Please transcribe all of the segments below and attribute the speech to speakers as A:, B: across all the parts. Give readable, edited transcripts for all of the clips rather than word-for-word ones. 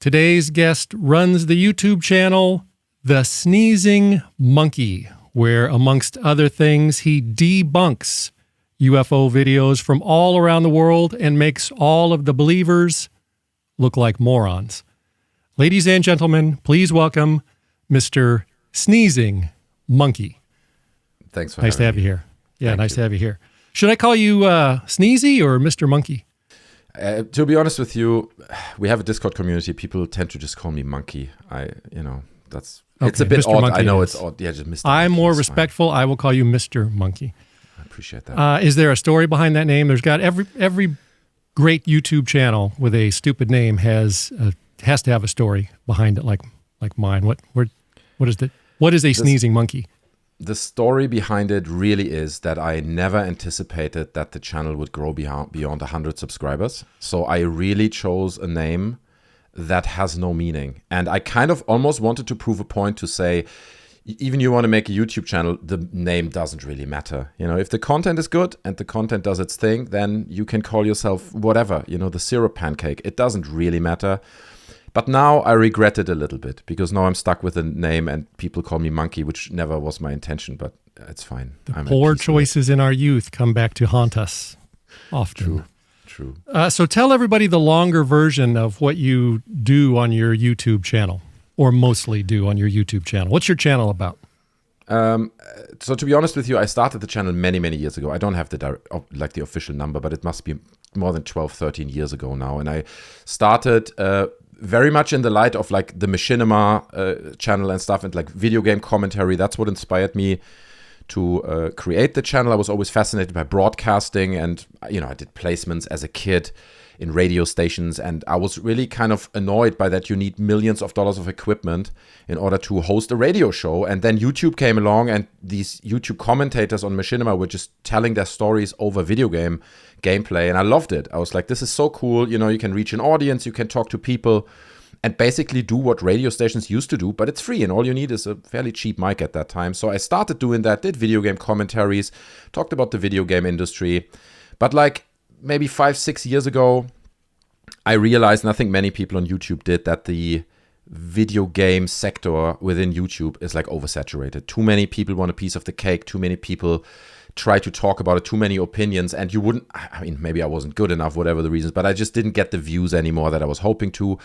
A: Today's guest runs the YouTube channel, The Sneezing Monkey, where, amongst other things, he debunks UFO videos from all around the world and makes all of the believers look like morons. Ladies and gentlemen, please welcome Mr. Sneezing Monkey.
B: Thanks for
A: Nice to have you here. Yeah, nice to have you here. Should I call you Sneezy or Mr. Monkey?
B: To be honest with you, we have a Discord community. People tend to just call me Monkey. It's a bit
A: Mr.
B: odd.
A: Monkey
B: I know
A: is.
B: it's odd. Yeah, just Mr.
A: I'm
B: Monkey
A: more
B: is
A: respectful.
B: fine.
A: I will call you Mr. Monkey.
B: I appreciate that.
A: Is there a story behind that name? There's got every great YouTube channel with a stupid name has to have a story behind it, like mine. What is a sneezing monkey?
B: The story behind it really is that I never anticipated that the channel would grow beyond 100 subscribers. So I really chose a name that has no meaning. And I kind of almost wanted to prove a point to say, even you want to make a YouTube channel, the name doesn't really matter. You know, if the content is good and the content does its thing, then you can call yourself whatever, the syrup pancake. It doesn't really matter. But now I regret it a little bit because now I'm stuck with a name and people call me Monkey, which never was my intention, but it's fine.
A: The poor choices in our youth come back to haunt us often.
B: True.
A: So tell everybody the longer version of what you do on your YouTube channel, or mostly do on your YouTube channel. What's your channel about?
B: So to be honest with you, I started the channel many, many years ago. I don't have the official number, but it must be more than 12, 13 years ago now. And I started very much in the light of like the Machinima channel and stuff and like video game commentary. That's what inspired me to create the channel. I was always fascinated by broadcasting and, I did placements as a kid in radio stations. And I was really kind of annoyed by that you need millions of dollars of equipment in order to host a radio show. And then YouTube came along and these YouTube commentators on Machinima were just telling their stories over video game gameplay. And I loved it. I was like, this is so cool. You can reach an audience, you can talk to people and basically do what radio stations used to do, but it's free. And all you need is a fairly cheap mic at that time. So I started doing that, did video game commentaries, talked about the video game industry. But like maybe 5-6 years ago, I realized, and I think many people on YouTube did, that the video game sector within YouTube is like oversaturated. Too many people want a piece of the cake. Too many people try to talk about it. Too many opinions. And maybe I wasn't good enough, whatever the reasons, but I just didn't get the views anymore that I was hoping to.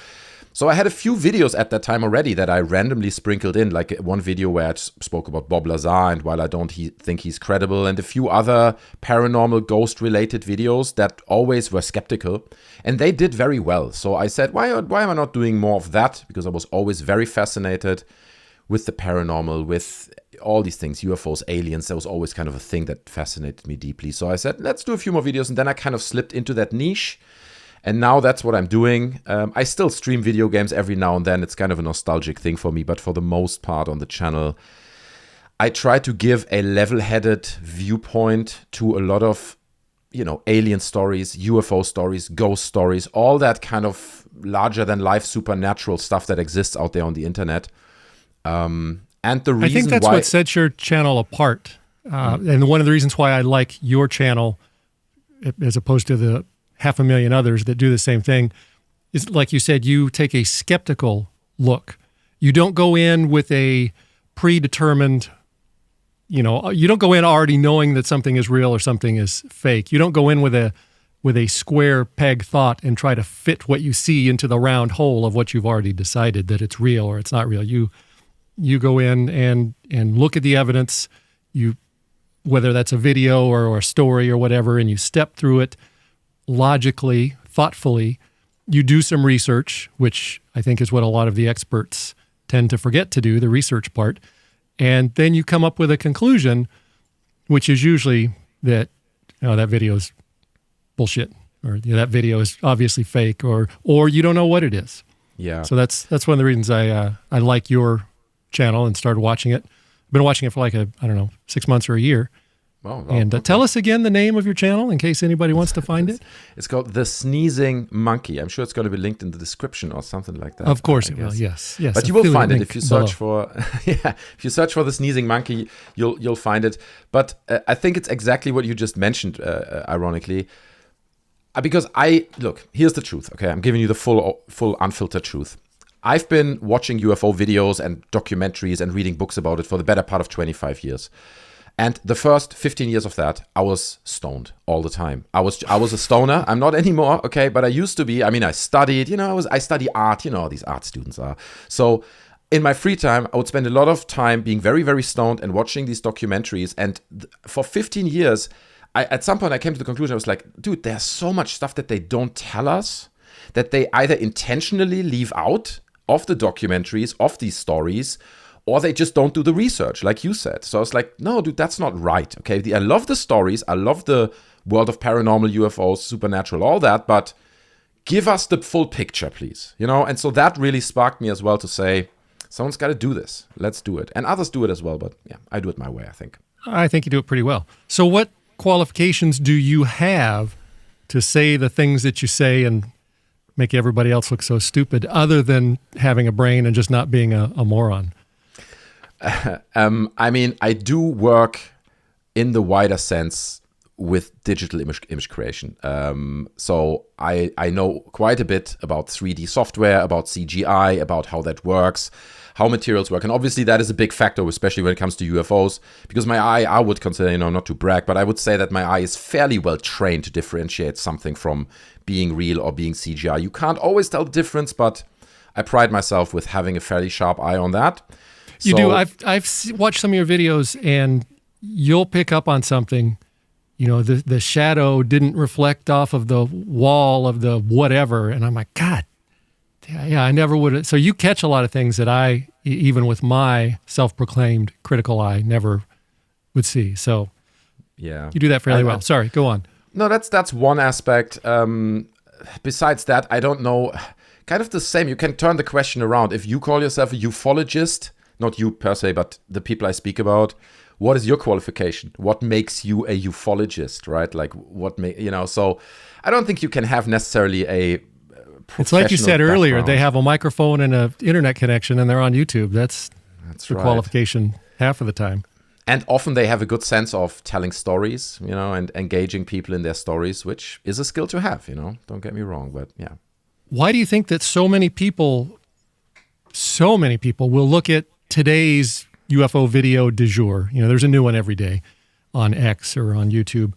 B: So I had a few videos at that time already that I randomly sprinkled in, like one video where I spoke about Bob Lazar and while I don't think he's credible, and a few other paranormal ghost-related videos that always were skeptical, and they did very well. So I said, why am I not doing more of that? Because I was always very fascinated with the paranormal, with all these things, UFOs, aliens. That was always kind of a thing that fascinated me deeply. So I said, let's do a few more videos, and then I kind of slipped into that niche. And now that's what I'm doing. I still stream video games every now and then. It's kind of a nostalgic thing for me. But for the most part on the channel, I try to give a level-headed viewpoint to a lot of, alien stories, UFO stories, ghost stories, all that kind of larger-than-life supernatural stuff that exists out there on the internet. And the reason
A: I think that's what sets your channel apart. And one of the reasons why I like your channel as opposed to the 500,000 others that do the same thing is, like you said, you take a skeptical look. You don't go in with a predetermined, you don't go in already knowing that something is real or something is fake. You don't go in with a square peg thought and try to fit what you see into the round hole of what you've already decided that it's real or it's not real. You go in and look at the evidence, whether that's a video or a story or whatever, and you step through it logically, thoughtfully. You do some research, which I think is what a lot of the experts tend to forget to do, the research part. And then you come up with a conclusion, which is usually that that video is bullshit, or that video is obviously fake, or you don't know what it is.
B: Yeah.
A: So that's one of the reasons I like your channel and started watching it. I've been watching it for 6 months or a year.
B: Oh,
A: and
B: okay.
A: Tell us again the name of your channel in case anybody wants to find it.
B: It's called The Sneezing Monkey. I'm sure it's going to be linked in the description or something like that.
A: Of course it will. Yes.
B: But you will find it if you search for if you search for The Sneezing Monkey, you'll find it. But I think it's exactly what you just mentioned, ironically. Because here's the truth. Okay, I'm giving you the full unfiltered truth. I've been watching UFO videos and documentaries and reading books about it for the better part of 25 years. And the first 15 years of that, I was stoned all the time. I was a stoner. I'm not anymore, okay? But I used to be. I mean, I studied, I study art, how these art students are. So in my free time, I would spend a lot of time being very, very stoned and watching these documentaries. And for 15 years, at some point I came to the conclusion, I was like, dude, there's so much stuff that they don't tell us, that they either intentionally leave out of the documentaries, of these stories, or they just don't do the research, like you said. So I was like, no, dude, that's not right, okay? I love the stories. I love the world of paranormal, UFOs, supernatural, all that, but give us the full picture, please. And so that really sparked me as well to say, someone's got to do this. Let's do it. And others do it as well, but yeah, I do it my way, I think.
A: I think you do it pretty well. So what qualifications do you have to say the things that you say and make everybody else look so stupid, other than having a brain and just not being a moron?
B: I mean, I do work in the wider sense with digital image creation. So I know quite a bit about 3D software, about CGI, about how that works, how materials work. And obviously that is a big factor, especially when it comes to UFOs, because my eye, I would consider, not to brag, but I would say that my eye is fairly well trained to differentiate something from being real or being CGI. You can't always tell the difference, but I pride myself with having a fairly sharp eye on that.
A: You do. I've watched some of your videos, and you'll pick up on something. The shadow didn't reflect off of the wall of the whatever, and I'm like, God, yeah, I never would have. So you catch a lot of things that I, even with my self-proclaimed critical eye, never would see. So
B: yeah,
A: you do that fairly well. Sorry, go on.
B: No, that's one aspect. Besides that, I don't know. Kind of the same. You can turn the question around. If you call yourself a ufologist, not you per se, but the people I speak about, what is your qualification? What makes you a ufologist, right? Like so I don't think you can have necessarily a professional
A: It's like you said earlier,
B: background.
A: they have a microphone and an internet connection and they're on YouTube. That's the
B: right.
A: qualification half of the time.
B: And often they have a good sense of telling stories, and engaging people in their stories, which is a skill to have, Don't get me wrong, but yeah.
A: Why do you think that so many people will look at today's UFO video du jour? There's a new one every day on X or on YouTube.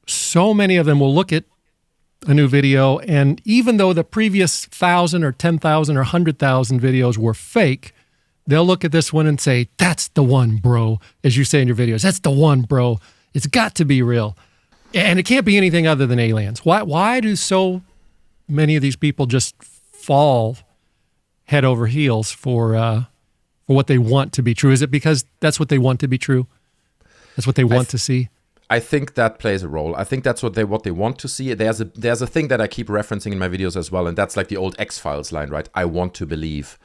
A: So many of them will look at a new video, and even though the previous 1,000 or 10,000 or 100,000 videos were fake, they'll look at this one and say, that's the one, bro. As you say in your videos, that's the one, bro. It's got to be real. And it can't be anything other than aliens. Why do so many of these people just fall head over heels for what they want to be true? Is it because that's what they want to be true? That's what they want to see?
B: I think that plays a role. I think that's what they want to see. There's a thing that I keep referencing in my videos as well, and that's like the old X-Files line, right? I want to believe.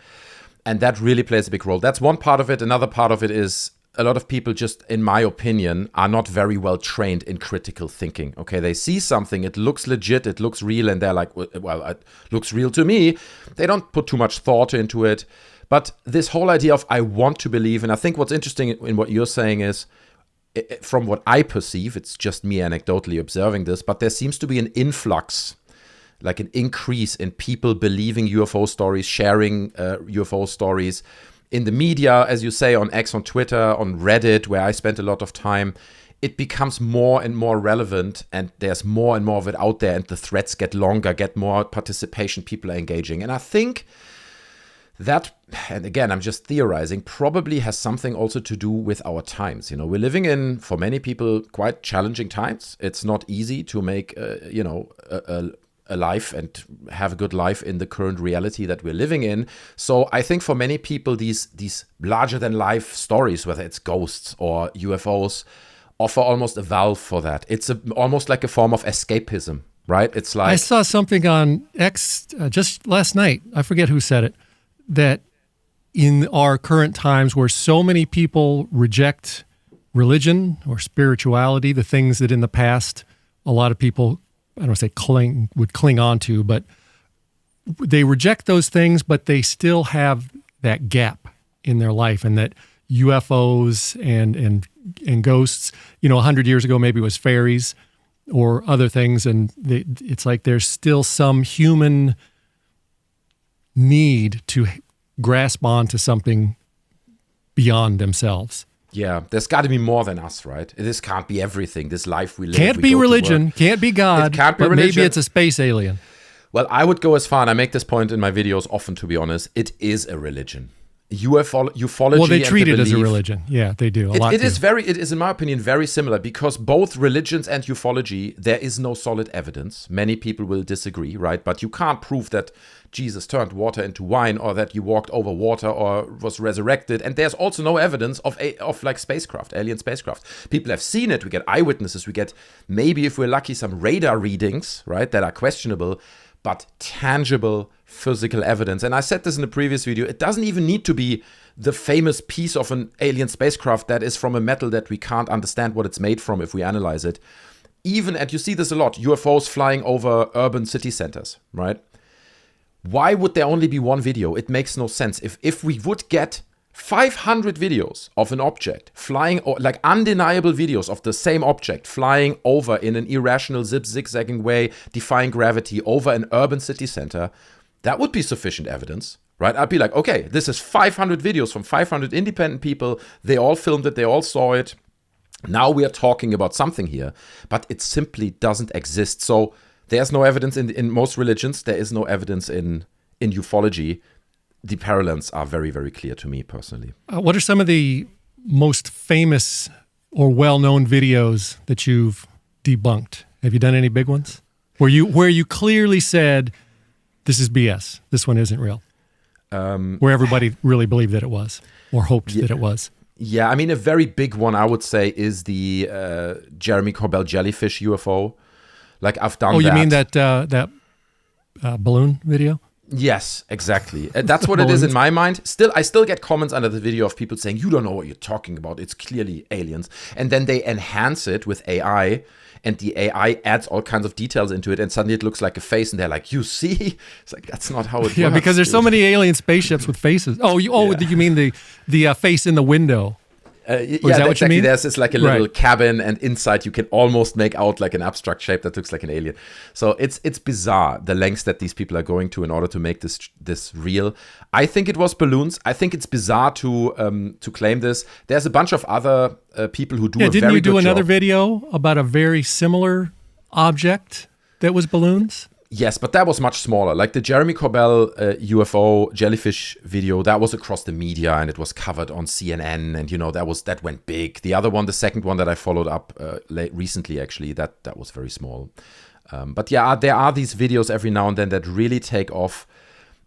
B: And that really plays a big role. That's one part of it. Another part of it is a lot of people just, in my opinion, are not very well trained in critical thinking. Okay, they see something, it looks legit, it looks real, and they're like, well, it looks real to me. They don't put too much thought into it. But this whole idea of I want to believe, and I think what's interesting in what you're saying is, from what I perceive, it's just me anecdotally observing this, but there seems to be an influx, like an increase in people believing UFO stories, sharing UFO stories in the media, as you say, on X, on Twitter, on Reddit, where I spent a lot of time. It becomes more and more relevant, and there's more and more of it out there, and the threads get longer, get more participation, people are engaging. And I think that, and again, I'm just theorizing, probably has something also to do with our times. We're living in, for many people, quite challenging times. It's not easy to make, a life and have a good life in the current reality that we're living in. So I think for many people, these larger than life stories, whether it's ghosts or UFOs, offer almost a valve for that. It's almost like a form of escapism, right? It's like,
A: I saw something on X just last night. I forget who said it, that in our current times where so many people reject religion or spirituality, the things that in the past a lot of people, I don't want to say would cling on to, but they reject those things, but they still have that gap in their life, and that UFOs and ghosts, 100 years ago, maybe it was fairies or other things. And it's like there's still some human need to grasp onto something beyond themselves.
B: Yeah, there's got to be more than us, right? This can't be everything. This life we live.
A: Can't be religion, can't be God,
B: It can't be
A: but
B: religion.
A: maybe it's a space alien.
B: Well, I would go as far, and I make this point in my videos often, to be honest. It is a religion. Ufology.
A: Well, they
B: and
A: treat
B: the
A: it as a
B: belief-
A: religion. Yeah, they do.
B: It is, in my opinion, very similar because both religions and ufology, there is no solid evidence. Many people will disagree, right? But you can't prove that Jesus turned water into wine or that he walked over water or was resurrected. And there's also no evidence of like spacecraft, alien spacecraft. People have seen it. We get eyewitnesses. We get, maybe if we're lucky, some radar readings, right, that are questionable, but tangible physical evidence. And I said this in the previous video, it doesn't even need to be the famous piece of an alien spacecraft that is from a metal that we can't understand what it's made from if we analyze it. Even, and you see this a lot, UFOs flying over urban city centers, right? Why would there only be one video? It makes no sense. If we would get 500 videos of an object flying, or like undeniable videos of the same object flying over in an irrational zigzagging way, defying gravity over an urban city center, that would be sufficient evidence, right? I'd be like, okay, this is 500 videos from 500 independent people. They all filmed it. They all saw it. Now we are talking about something here, but it simply doesn't exist. So there's no evidence in most religions. There is no evidence in ufology. The parallels are very, very clear to me personally.
A: What are some of the most famous or well-known videos that you've debunked? Have you done any big ones where you clearly said, this is BS, this one isn't real, where everybody really believed that it was or hoped that it was?
B: Yeah, I mean, a very big one, I would say, is the Jeremy Corbell jellyfish UFO. Like, I've done that.
A: Oh, you mean that balloon video?
B: Yes, exactly. That's what it is in my mind. I still get comments under the video of people saying, you don't know what you're talking about. It's clearly aliens. And then they enhance it with AI, and the AI adds all kinds of details into it, and suddenly it looks like a face, and they're like, you see? It's like, that's not how it works.
A: Yeah, because there's so many alien spaceships with faces. You mean the face in the window?
B: Yeah,
A: is that what you mean?
B: There's this like a little cabin, and inside you can almost make out like an abstract shape that looks like an alien. So it's bizarre, the lengths that these people are going to in order to make this real. I think it was balloons. I think it's bizarre to claim this. There's a bunch of other people who do a very good job.
A: Didn't you do another video about a very similar object that was balloons?
B: Yes, but that was much smaller. Like the Jeremy Corbell UFO jellyfish video, that was across the media and it was covered on CNN, and that went big. The other one, the second one that I followed up recently, actually, that was very small. But yeah, there are these videos every now and then that really take off.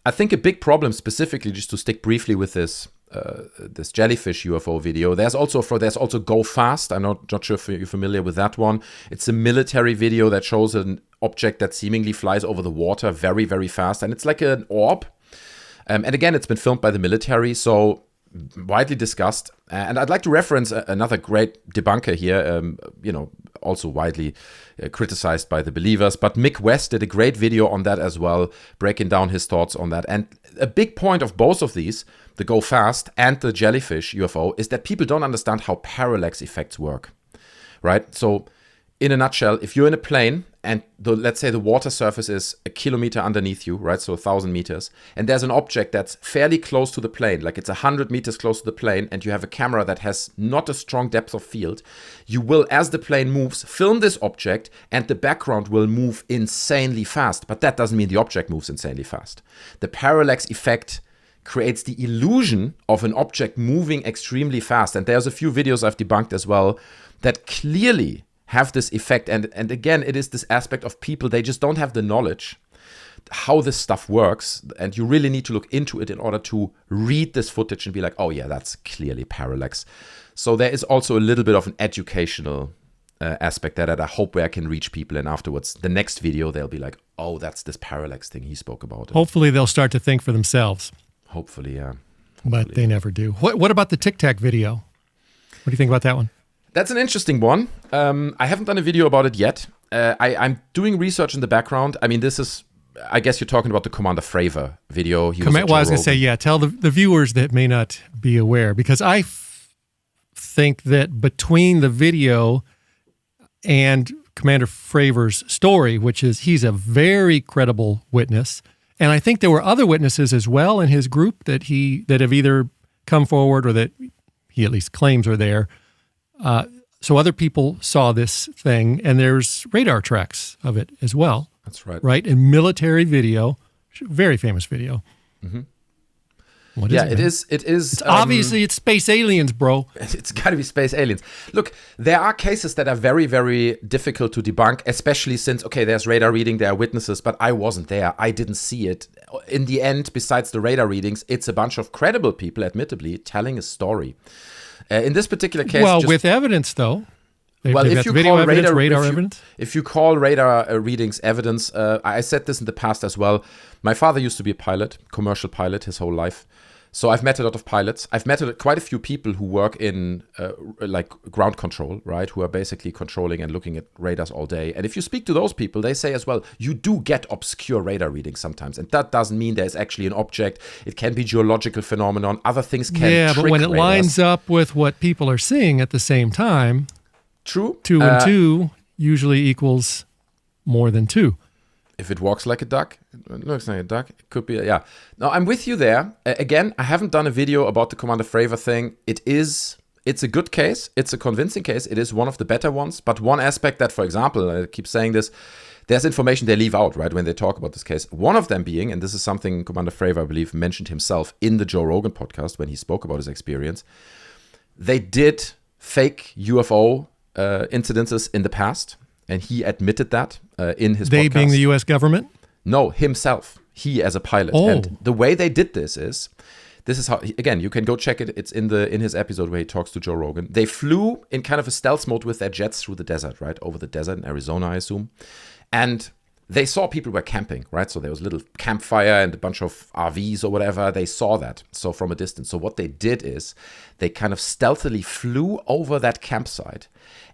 B: I think a big problem, specifically, just to stick briefly with this jellyfish UFO video. There's also Go Fast. I'm not sure if you're familiar with that one. It's a military video that shows an object that seemingly flies over the water very, very fast, and it's like an orb. And again, it's been filmed by the military, so widely discussed. And I'd like to reference another great debunker here, also widely criticized by the believers. But Mick West did a great video on that as well, breaking down his thoughts on that. And a big point of both of these, the Go Fast and the jellyfish UFO, is that people don't understand how parallax effects work, right? So in a nutshell, if you're in a plane and let's say the water surface is a kilometer underneath you, right? So 1,000 meters. And there's an object that's fairly close to the plane, like it's 100 meters close to the plane, and you have a camera that has not a strong depth of field. You will, as the plane moves, film this object, and the background will move insanely fast. But that doesn't mean the object moves insanely fast. The parallax effect creates the illusion of an object moving extremely fast. And there's a few videos I've debunked as well that clearly have this effect. And again, it is this aspect of people, they just don't have the knowledge how this stuff works. And you really need to look into it in order to read this footage and be like, oh yeah, that's clearly parallax. So there is also a little bit of an educational aspect there that I hope where I can reach people. And afterwards, the next video, they'll be like, oh, that's this parallax thing he spoke about.
A: Hopefully they'll start to think for themselves.
B: Hopefully, yeah.
A: But they never do. What about the Tic Tac video? What do you think about that one?
B: That's an interesting one. I haven't done a video about it yet. I'm doing research in the background. I mean, this is, I guess you're talking about the Commander Fravor video.
A: I was going to say, yeah, tell the viewers that may not be aware, because I think that between the video and Commander Fravor's story, which is he's a very credible witness, And I think there were other witnesses as well in his group that have either come forward or that he at least claims are there. So other people saw this thing, and there's radar tracks of it as well.
B: That's right.
A: Right? And military video, very famous video.
B: Mm-hmm.
A: What is
B: it is.
A: It's obviously, it's space aliens, bro.
B: It's got to be space aliens. Look, there are cases that are very, very difficult to debunk, especially since, okay, there's radar reading, there are witnesses, but I wasn't there. I didn't see it. In the end, besides the radar readings, it's a bunch of credible people, admittedly, telling a story. In this particular case...
A: Well, with evidence, though.
B: If you
A: video
B: call
A: evidence, radar evidence.
B: If you call radar readings evidence, I said this in the past as well. My father used to be a pilot, commercial pilot, his whole life. So I've met a lot of pilots. I've met quite a few people who work in like ground control, right? Who are basically controlling and looking at radars all day. And if you speak to those people, they say as well, you do get obscure radar readings sometimes. And that doesn't mean there's actually an object. It can be geological phenomenon. Other things can trick
A: but when it
B: radars.
A: lines up with what people are seeing at the same time...
B: True.
A: 2 and 2 usually equals more than 2.
B: If it walks like a duck, it looks like a duck. It could be, yeah. No, I'm with you there. Again, I haven't done a video about the Commander Fravor thing. It's a good case. It's a convincing case. It is one of the better ones. But one aspect that, for example, I keep saying this, there's information they leave out, right, when they talk about this case. One of them being, and this is something Commander Fravor, I believe, mentioned himself in the Joe Rogan podcast when he spoke about his experience. They did fake UFO incidences in the past, and he admitted that in his podcast.
A: They being the U.S. government?
B: No, himself. He as a pilot.
A: Oh.
B: And the way they did this is how, again, you can go check it. It's in his episode where he talks to Joe Rogan. They flew in kind of a stealth mode with their jets through the desert, right? Over the desert in Arizona, I assume. And they saw people were camping, right? So there was a little campfire and a bunch of RVs or whatever. They saw that. So from a distance. So what they did is they kind of stealthily flew over that campsite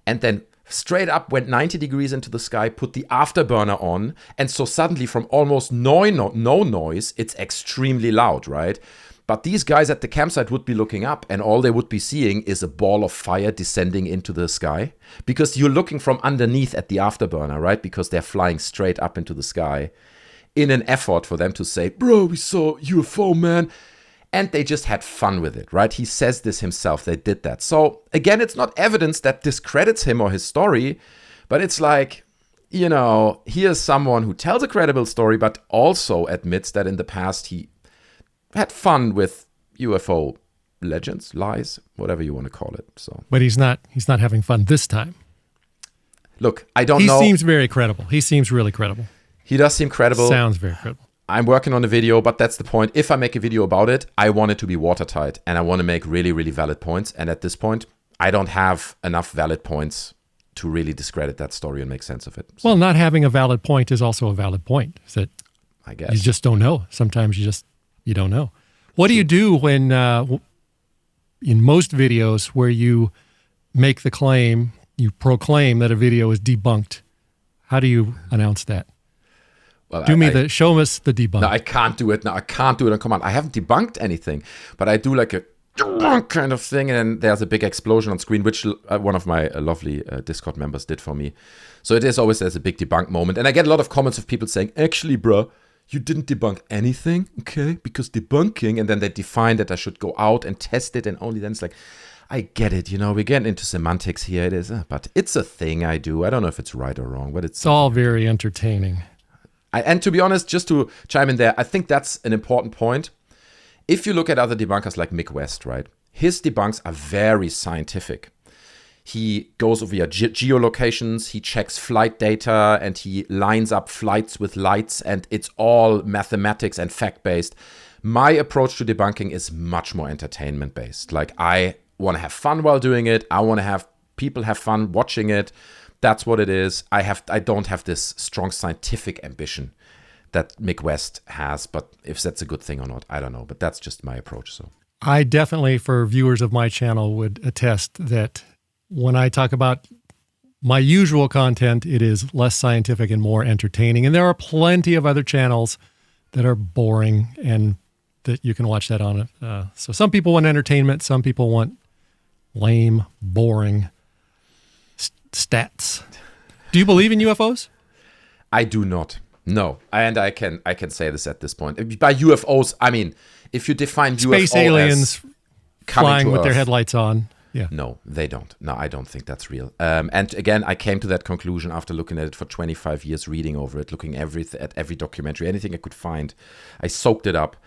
B: and then straight up went 90 degrees into the sky, put the afterburner on. And so suddenly from almost no noise, it's extremely loud, right? But these guys at the campsite would be looking up and all they would be seeing is a ball of fire descending into the sky because you're looking from underneath at the afterburner, right? Because they're flying straight up into the sky in an effort for them to say, bro, we saw UFO, man. And they just had fun with it, right? He says this himself. They did that. So again, it's not evidence that discredits him or his story, but it's like, you know, here's someone who tells a credible story, but also admits that in the past he had fun with UFO legends, lies, whatever you want to call it. So,
A: but he's not having fun this time.
B: Look, I don't know.
A: He seems very credible. He seems really credible.
B: He does seem credible.
A: Sounds very credible.
B: I'm working on a video, but that's the point. If I make a video about it, I want it to be watertight and I want to make really, really valid points. And at this point, I don't have enough valid points to really discredit that story and make sense of it. So,
A: well, not having a valid point is also a valid point. Is that
B: I guess
A: you just don't know. Sometimes you don't know. What do you do when, in most videos where you make the claim, you proclaim that a video is debunked? How do you announce that?
B: Well,
A: show us the debunk.
B: No, I can't do it. No, I can't do it on command. I haven't debunked anything, but I do like a debunk kind of thing, and then there's a big explosion on screen, which one of my lovely Discord members did for me. So it is always there's a big debunk moment, and I get a lot of comments of people saying, actually, bro, you didn't debunk anything, okay? Because debunking, and then they define that I should go out and test it, and only then it's like, I get it, we're getting into semantics here. It is, but it's a thing I do. I don't know if it's right or wrong, but it's
A: all very entertaining.
B: And to be honest, just to chime in there, I think that's an important point. If you look at other debunkers like Mick West, right, his debunks are very scientific. He goes via geolocations, he checks flight data, and he lines up flights with lights, and it's all mathematics and fact-based. My approach to debunking is much more entertainment-based. Like, I want to have fun while doing it. I want to have people have fun watching it. That's what it is. I don't have this strong scientific ambition that Mick West has, but if that's a good thing or not, I don't know. But that's just my approach. So
A: I definitely, for viewers of my channel, would attest that when I talk about my usual content, it is less scientific and more entertaining. And there are plenty of other channels that are boring and that you can watch that on. So some people want entertainment. Some people want lame, boring stats. Do you believe in UFOs?
B: I do not. No, and I can say this at this point. By UFOs, I mean, if you define
A: Space
B: UFO
A: aliens
B: as coming
A: flying
B: to
A: with their
B: Earth,
A: headlights on. Yeah.
B: no, they don't. No, I don't think that's real. And again, I came to that conclusion after looking at it for 25 years, reading over it, looking at every documentary, anything I could find. I soaked it up.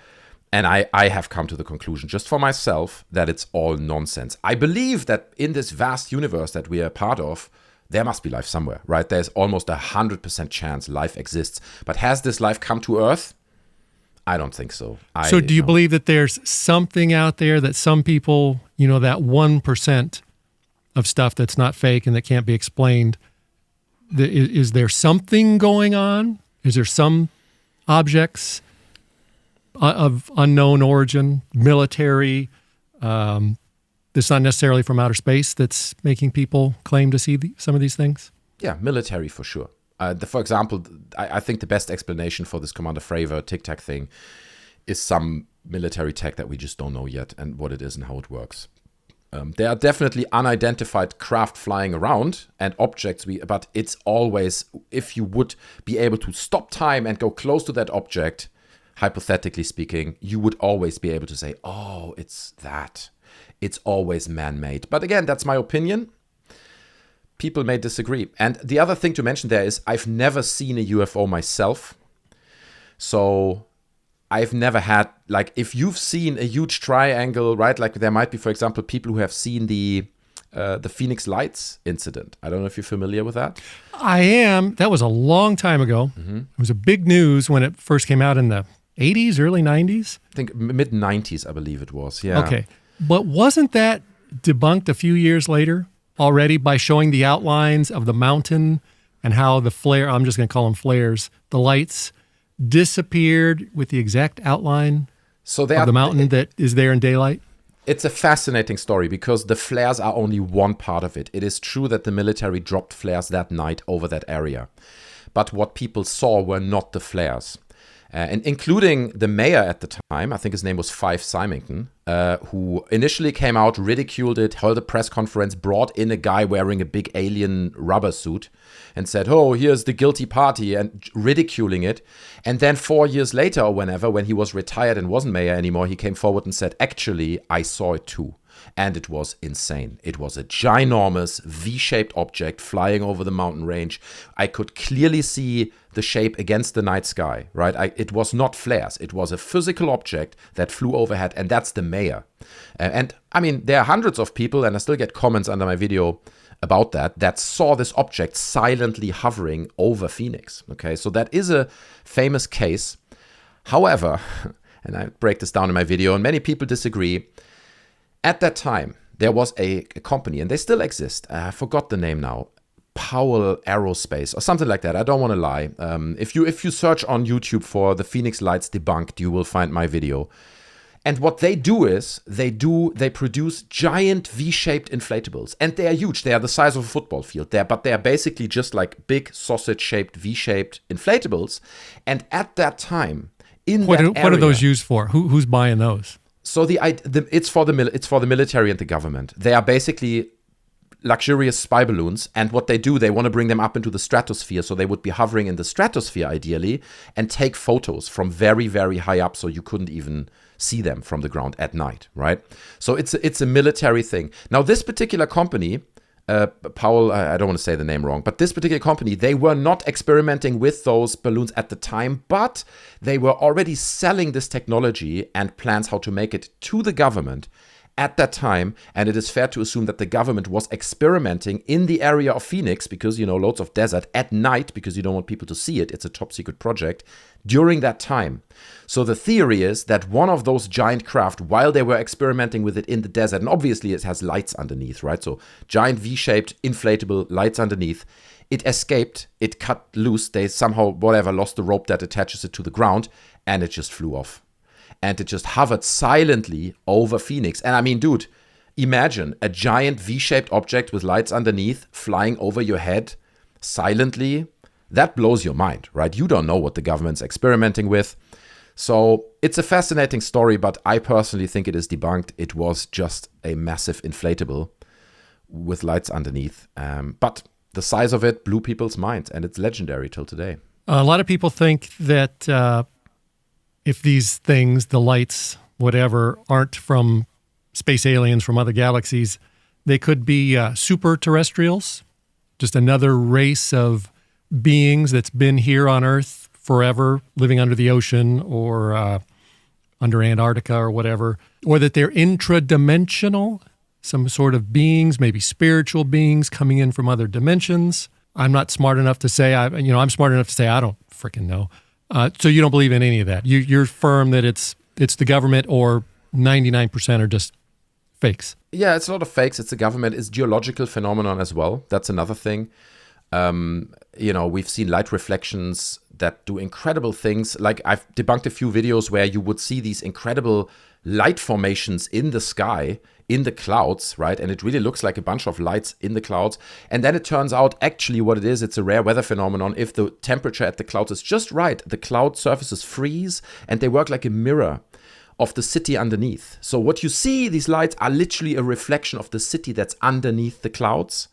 B: And I have come to the conclusion, just for myself, that it's all nonsense. I believe that in this vast universe that we are part of, there must be life somewhere, right? There's almost 100% chance life exists. But has this life come to Earth? I don't think so.
A: So do you believe that there's something out there that some people, that 1% of stuff that's not fake and that can't be explained, is there something going on? Is there some objects of unknown origin, military, that's not necessarily from outer space, that's making people claim to see some of these things?
B: Yeah, military for sure. For example, I think the best explanation for this Commander Fravor Tic Tac thing is some military tech that we just don't know yet and what it is and how it works. There are definitely unidentified craft flying around and objects, but it's always, if you would be able to stop time and go close to that object, hypothetically speaking, you would always be able to say, oh, it's that. It's always man-made. But again, that's my opinion. People may disagree. And the other thing to mention there is I've never seen a UFO myself. So I've never had, like, if you've seen a huge triangle, right? Like there might be, for example, people who have seen the Phoenix Lights incident. I don't know if you're familiar with that.
A: I am. That was a long time ago. Mm-hmm. It was a big news when it first came out in the 80s, early 90s?
B: I think mid-90s, I believe it was, yeah.
A: Okay. But wasn't that debunked a few years later already by showing the outlines of the mountain and how the flare, I'm just going to call them flares, the lights disappeared with the exact outline of the mountain that is there in daylight?
B: It's a fascinating story because the flares are only one part of it. It is true that the military dropped flares that night over that area. But what people saw were not the flares. And including the mayor at the time, I think his name was Fife Symington, who initially came out, ridiculed it, held a press conference, brought in a guy wearing a big alien rubber suit and said, oh, here's the guilty party, and ridiculing it. And then 4 years later or whenever, when he was retired and wasn't mayor anymore, he came forward and said, actually, I saw it too. And it was insane. It was a ginormous V-shaped object flying over the mountain range. I could clearly see the shape against the night sky, right? It was not flares. It was a physical object that flew overhead, and that's the mayor. And I mean, there are hundreds of people, and I still get comments under my video about that saw this object silently hovering over Phoenix. Okay, so that is a famous case. However, and I break this down in my video, and many people disagree. At that time, there was a company, and they still exist. I forgot the name now. Powell Aerospace or something like that. I don't want to lie. If you search on YouTube for the Phoenix Lights Debunked, you will find my video. And what they do is they produce giant V-shaped inflatables, and they are huge. They are the size of a football field. But they are basically just like big sausage-shaped V-shaped inflatables. And at that time,
A: what are those used for? Who's buying those?
B: So it's for the military and the government. They are basically luxurious spy balloons, and what they do, they want to bring them up into the stratosphere, so they would be hovering in the stratosphere ideally and take photos from very, very high up, so you couldn't even see them from the ground at night, right? So it's a military thing. Now, this particular company, Powell, I don't want to say the name wrong, but this particular company, they were not experimenting with those balloons at the time, but they were already selling this technology and plans how to make it to the government at that time. And it is fair to assume that the government was experimenting in the area of Phoenix because, loads of desert at night because you don't want people to see it. It's a top secret project during that time. So the theory is that one of those giant craft, while they were experimenting with it in the desert, and obviously it has lights underneath, right? So giant V-shaped inflatable lights underneath, it escaped, it cut loose, they somehow, lost the rope that attaches it to the ground, and it just flew off. And it just hovered silently over Phoenix. And I mean, dude, imagine a giant V-shaped object with lights underneath flying over your head silently. That blows your mind, right? You don't know what the government's experimenting with. So it's a fascinating story, but I personally think it is debunked. It was just a massive inflatable with lights underneath. But the size of it blew people's minds, and it's legendary till today.
A: A lot of people think that if these things, the lights, whatever, aren't from space aliens from other galaxies, they could be super terrestrials, just another race of beings that's been here on Earth forever, living under the ocean or under Antarctica or whatever, or that they're intradimensional, some sort of beings, maybe spiritual beings coming in from other dimensions. I'm not smart enough to say, I'm smart enough to say I don't freaking know. So you don't believe in any of that. You're firm that it's the government, or 99% are just fakes.
B: Yeah, it's a lot of fakes. It's the government. It's geological phenomenon as well. That's another thing. We've seen light reflections that do incredible things. Like, I've debunked a few videos where you would see these incredible light formations in the sky, in the clouds, right? And it really looks like a bunch of lights in the clouds. And then it turns out actually what it is, it's a rare weather phenomenon. If the temperature at the clouds is just right, the cloud surfaces freeze and they work like a mirror of the city underneath. So what you see, these lights are literally a reflection of the city that's underneath the clouds.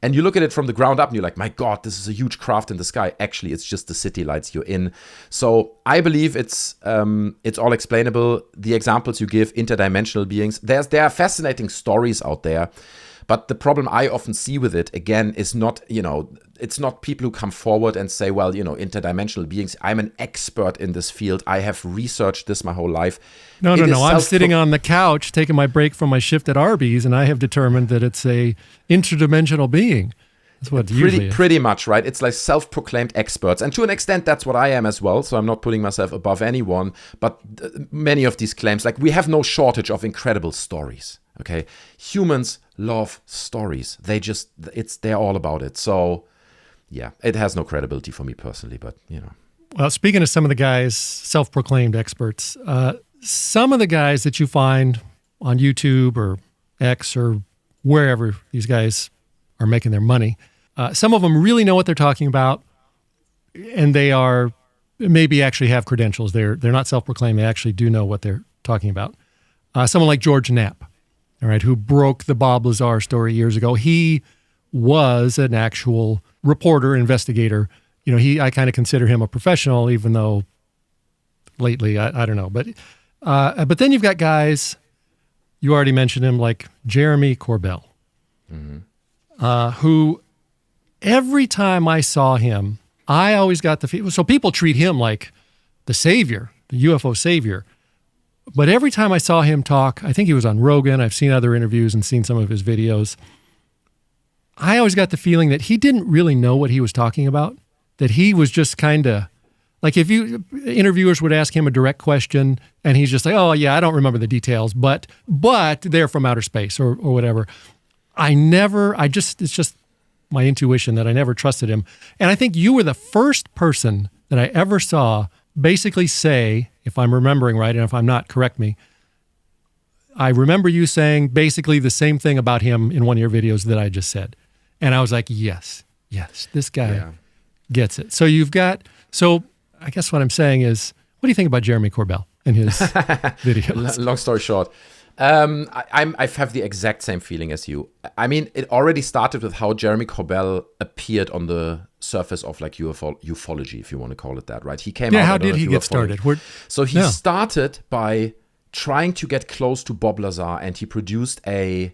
B: And you look at it from the ground up and you're like, my God, this is a huge craft in the sky. Actually, it's just the city lights you're in. So I believe it's all explainable. The examples you give, interdimensional beings, there are fascinating stories out there. But the problem I often see with it, again, is not, it's not people who come forward and say, well, interdimensional beings, I'm an expert in this field. I have researched this my whole life.
A: No. I'm sitting on the couch taking my break from my shift at Arby's, and I have determined that it's a interdimensional being. That's what it usually is.
B: Pretty much, right? It's like self-proclaimed experts. And to an extent, that's what I am as well. So I'm not putting myself above anyone. But many of these claims, like, we have no shortage of incredible stories. Okay, humans love stories. They're all about it. So, yeah, it has no credibility for me personally, but
A: Well, speaking of some of the guys, self-proclaimed experts, some of the guys that you find on YouTube or X or wherever these guys are making their money, some of them really know what they're talking about, and they are maybe actually have credentials. They're not self-proclaimed. They actually do know what they're talking about. Someone like George Knapp. All right, who broke the Bob Lazar story years ago. He was an actual reporter, investigator. I kind of consider him a professional, even though lately, I don't know. But then you've got guys, you already mentioned him, like Jeremy Corbell, who every time I saw him, I always got the feeling, so people treat him like the savior, the UFO savior. But every time I saw him talk, I think he was on Rogan, I've seen other interviews and seen some of his videos, I always got the feeling that he didn't really know what he was talking about, that he was just kind of, like, if interviewers would ask him a direct question and he's just like, oh yeah, I don't remember the details, but they're from outer space or whatever. It's just my intuition that I never trusted him. And I think you were the first person that I ever saw basically say, if I'm remembering right, and if I'm not, correct me, I remember you saying basically the same thing about him in one of your videos that I just said. And I was like, yes, this guy gets it. So I guess what I'm saying is, what do you think about Jeremy Corbell and his videos?
B: Long story short, I have the exact same feeling as you. I mean, it already started with how Jeremy Corbell appeared on the surface of, like, ufology, if you want to call it that, right? He came out.
A: Yeah, how did he get started?
B: So he started by trying to get close to Bob Lazar, and he produced a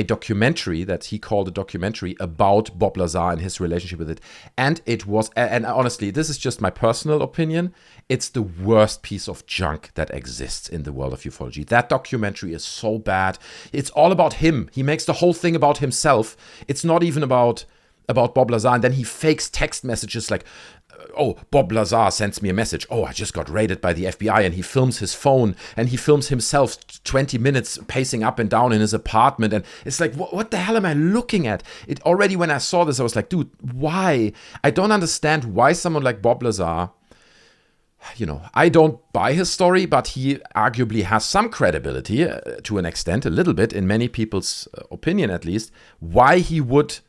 B: documentary that he called a documentary about Bob Lazar and his relationship with it. And it was, and honestly, this is just my personal opinion, it's the worst piece of junk that exists in the world of ufology. That documentary is so bad. It's all about him. He makes the whole thing about himself. It's not even about Bob Lazar. And then he fakes text messages like, oh, Bob Lazar sends me a message. Oh, I just got raided by the FBI. And he films his phone and he films himself 20 minutes pacing up and down in his apartment. And it's like, what the hell am I looking at? It already, when I saw this, I was like, dude, why? I don't understand why someone like Bob Lazar, I don't buy his story, but he arguably has some credibility to an extent, a little bit, in many people's opinion at least, why he would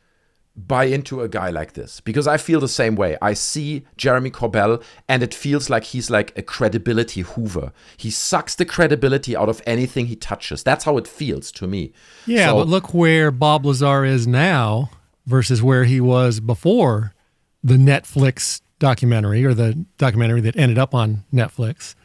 B: buy into a guy like this, because I feel the same way. I see Jeremy Corbell and it feels like he's like a credibility hoover. He sucks the credibility out of anything he touches. That's how it feels to me.
A: Yeah, but look where Bob Lazar is now versus where he was before the Netflix documentary, or the documentary that ended up on Netflix.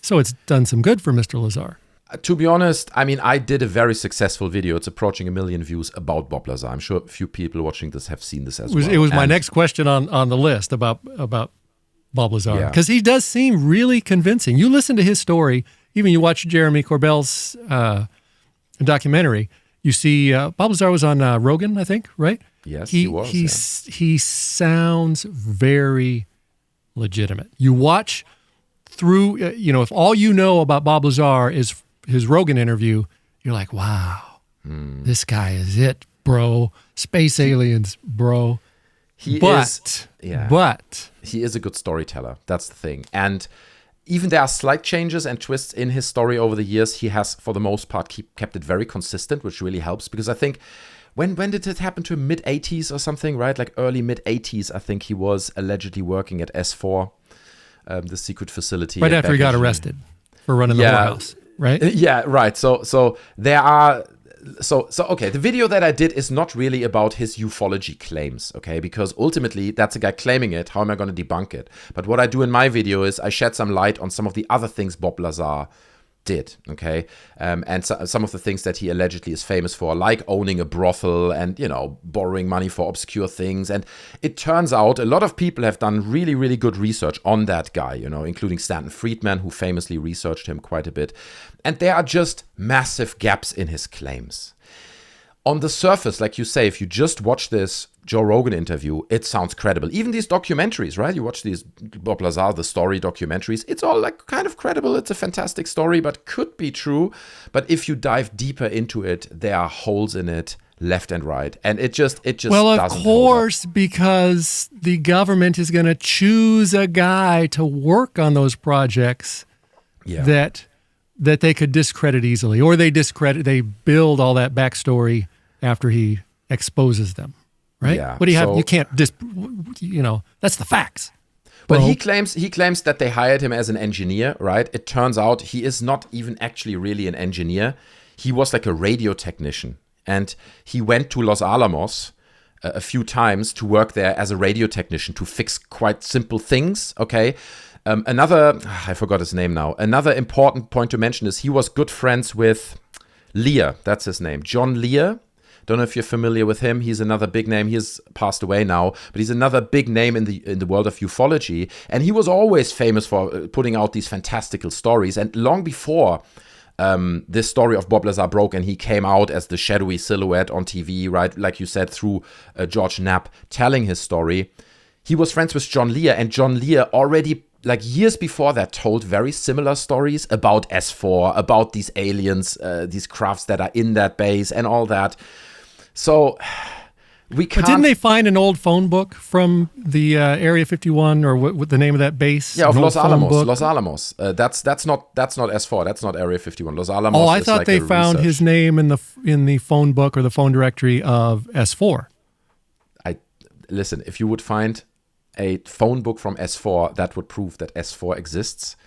A: So it's done some good for Mr. Lazar.
B: To be honest, I mean, I did a very successful video. It's approaching 1 million views about Bob Lazar. I'm sure a few people watching this have seen this as well.
A: It was my next question on the list about Bob Lazar, because he does seem really convincing. You listen to his story, even you watch Jeremy Corbell's documentary, you see Bob Lazar was on Rogan, I think, right?
B: Yes, he was.
A: He sounds very legitimate. You watch through, if all you know about Bob Lazar is his Rogan interview, you're like, wow, this guy is it, bro. Space aliens, bro. But
B: he is a good storyteller. That's the thing. And even there are slight changes and twists in his story over the years. He has, for the most part, kept it very consistent, which really helps. Because I think, when did it happen to him? Mid-80s or something, right? Like early mid-80s, I think he was allegedly working at S4, the secret facility.
A: Right after he got arrested for running the whorehouse, right?
B: Yeah, right. So there are... So okay, the video that I did is not really about his ufology claims, okay? Because ultimately, that's a guy claiming it. How am I going to debunk it? But what I do in my video is I shed some light on some of the other things Bob Lazar did, okay? And some of the things that he allegedly is famous for, like owning a brothel and, borrowing money for obscure things. And it turns out a lot of people have done really, really good research on that guy, including Stanton Friedman, who famously researched him quite a bit. And there are just massive gaps in his claims. On the surface, like you say, if you just watch this Joe Rogan interview, it sounds credible. Even these documentaries, right? You watch these Bob Lazar, the story documentaries, it's all like kind of credible. It's a fantastic story, but could be true. But if you dive deeper into it, there are holes in it left and right. And it just
A: well,
B: doesn't
A: of course, because the government is going to choose a guy to work on those projects that they could discredit easily, or they build all that backstory after he exposes them, right?
B: Yeah.
A: What do you have? You can't that's the facts.
B: But he claims that they hired him as an engineer, right? It turns out he is not even actually really an engineer. He was like a radio technician, and he went to Los Alamos a few times to work there as a radio technician to fix quite simple things, okay? I forgot his name now. Another important point to mention is he was good friends with Lear. That's his name. John Lear. Don't know if you're familiar with him. He's another big name. He's passed away now, but he's another big name in the world of ufology. And he was always famous for putting out these fantastical stories. And long before this story of Bob Lazar broke and he came out as the shadowy silhouette on TV, right? Like you said, through George Knapp telling his story, he was friends with John Lear. And John Lear already, like years before that, told very similar stories about S4, about these aliens, these crafts that are in that base and all that. So we can't...
A: But didn't they find an old phone book from the Area 51, or what the name of that base?
B: Yeah, of Los Alamos. Los Alamos. That's not S4. That's not Area 51. Los Alamos.
A: Oh, I thought they found his name in the phone book or the phone directory of S4.
B: Listen, if you would find a phone book from S4, that would prove that S4 exists.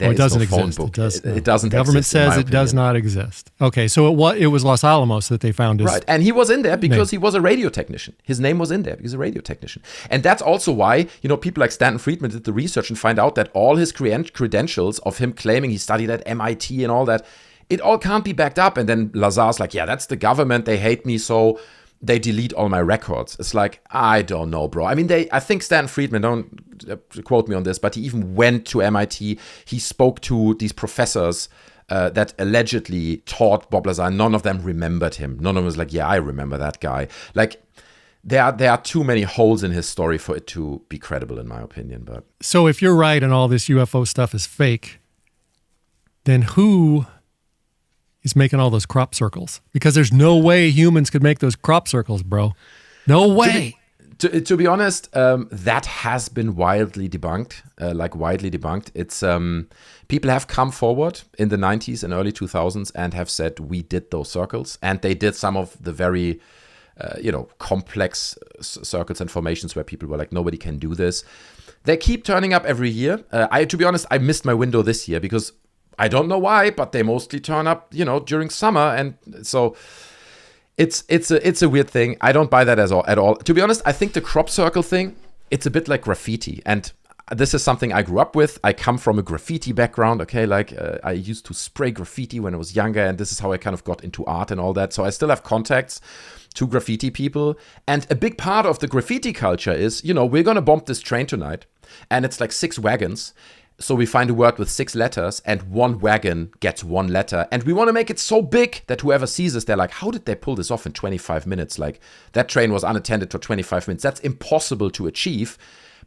A: It doesn't exist.
B: It doesn't.
A: The government says it does not exist. Okay, so it was Los Alamos that they found his
B: right, and he was in there because he was a radio technician. His name was in there because he's a radio technician, and that's also why people like Stanton Friedman did the research and find out that all his credentials of him claiming he studied at MIT and all that, it all can't be backed up. And then Lazar's like, yeah, that's the government. They hate me, so they delete all my records. It's like, I don't know, bro. I mean, I think Stan Friedman, don't quote me on this, but he even went to MIT. He spoke to these professors that allegedly taught Bob Lazar. None of them remembered him. None of them was like, yeah, I remember that guy. Like, there are too many holes in his story for it to be credible, in my opinion. But
A: so if you're right and all this UFO stuff is fake, then who is making all those crop circles? Because there's no way humans could make those crop circles, bro. No way.
B: To be honest, that has been widely debunked. It's people have come forward in the 90s and early 2000s and have said we did those circles, and they did some of the very complex circuits and formations where people were like, nobody can do this. They keep turning up every year. To be honest, I missed my window this year because I don't know why, but they mostly turn up, during summer, and so it's a weird thing. I don't buy that at all. To be honest, I think the crop circle thing it's a bit like graffiti. And this is something I grew up with. I come from a graffiti background, okay? Like I used to spray graffiti when I was younger, and this is how I kind of got into art and all that. So I still have contacts to graffiti people. And a big part of the graffiti culture is, we're going to bomb this train tonight. And it's like 6 wagons. So we find a word with 6 letters, and one wagon gets 1 letter. And we want to make it so big that whoever sees us, they're like, how did they pull this off in 25 minutes? Like, that train was unattended for 25 minutes. That's impossible to achieve.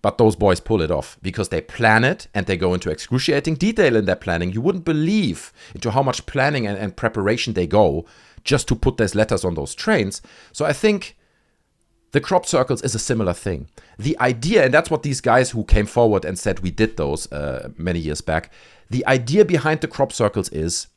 B: But those boys pull it off because they plan it and they go into excruciating detail in their planning. You wouldn't believe into how much planning and preparation they go just to put those letters on those trains. So I think the crop circles is a similar thing. The idea, and that's what these guys who came forward and said we did those many years back, the idea behind the crop circles is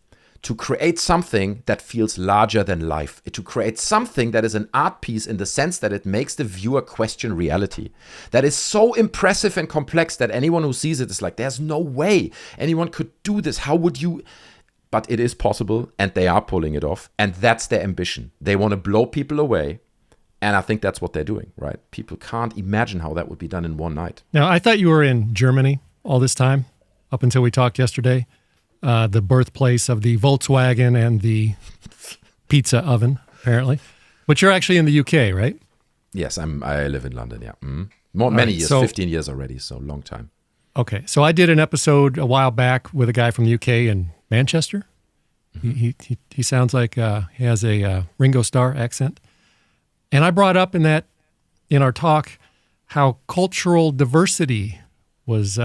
B: to create something that feels larger than life, to create something that is an art piece in the sense that it makes the viewer question reality. That is so impressive and complex that anyone who sees it is like, there's no way anyone could do this. How would you? But it is possible, and they are pulling it off, and that's their ambition. They want to blow people away, and I think that's what they're doing, right? People can't imagine how that would be done in one night.
A: Now, I thought you were in Germany all this time, up until we talked yesterday. The birthplace of the Volkswagen and the pizza oven, apparently. But you're actually in the UK, right?
B: Yes, I live in London, yeah. Many years, 15 years already, so long time.
A: Okay, so I did an episode a while back with a guy from the UK in Manchester. Mm-hmm. He sounds like he has a Ringo Starr accent. And I brought up in our talk how cultural diversity was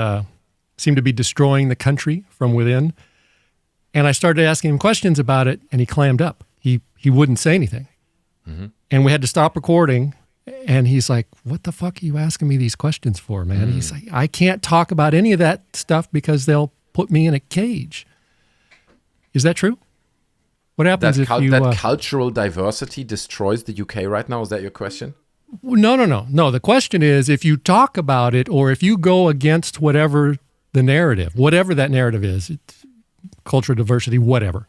A: seemed to be destroying the country from within. And I started asking him questions about it, and he clammed up. He wouldn't say anything. Mm-hmm. And we had to stop recording, and he's like, what the fuck are you asking me these questions for, man? He's like, I can't talk about any of that stuff because they'll put me in a cage. Is that true? What happens if you...
B: That cultural diversity destroys the UK right now? Is that your question?
A: No. No, the question is, if you talk about it or if you go against whatever the narrative, whatever that narrative is, it's cultural diversity, whatever,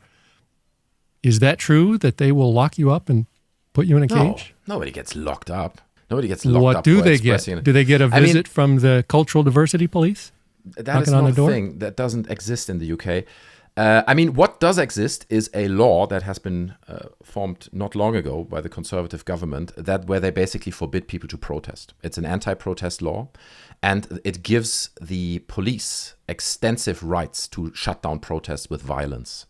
A: is that true that they will lock you up and put you in a cage?
B: Nobody gets locked up. Nobody gets locked up.
A: What do they get? Do they get a visit from the cultural diversity police?
B: That is not a thing. That doesn't exist in the UK. What does exist is a law that has been formed not long ago by the Conservative government where they basically forbid people to protest. It's an anti-protest law, and it gives the police extensive rights to shut down protests with violence,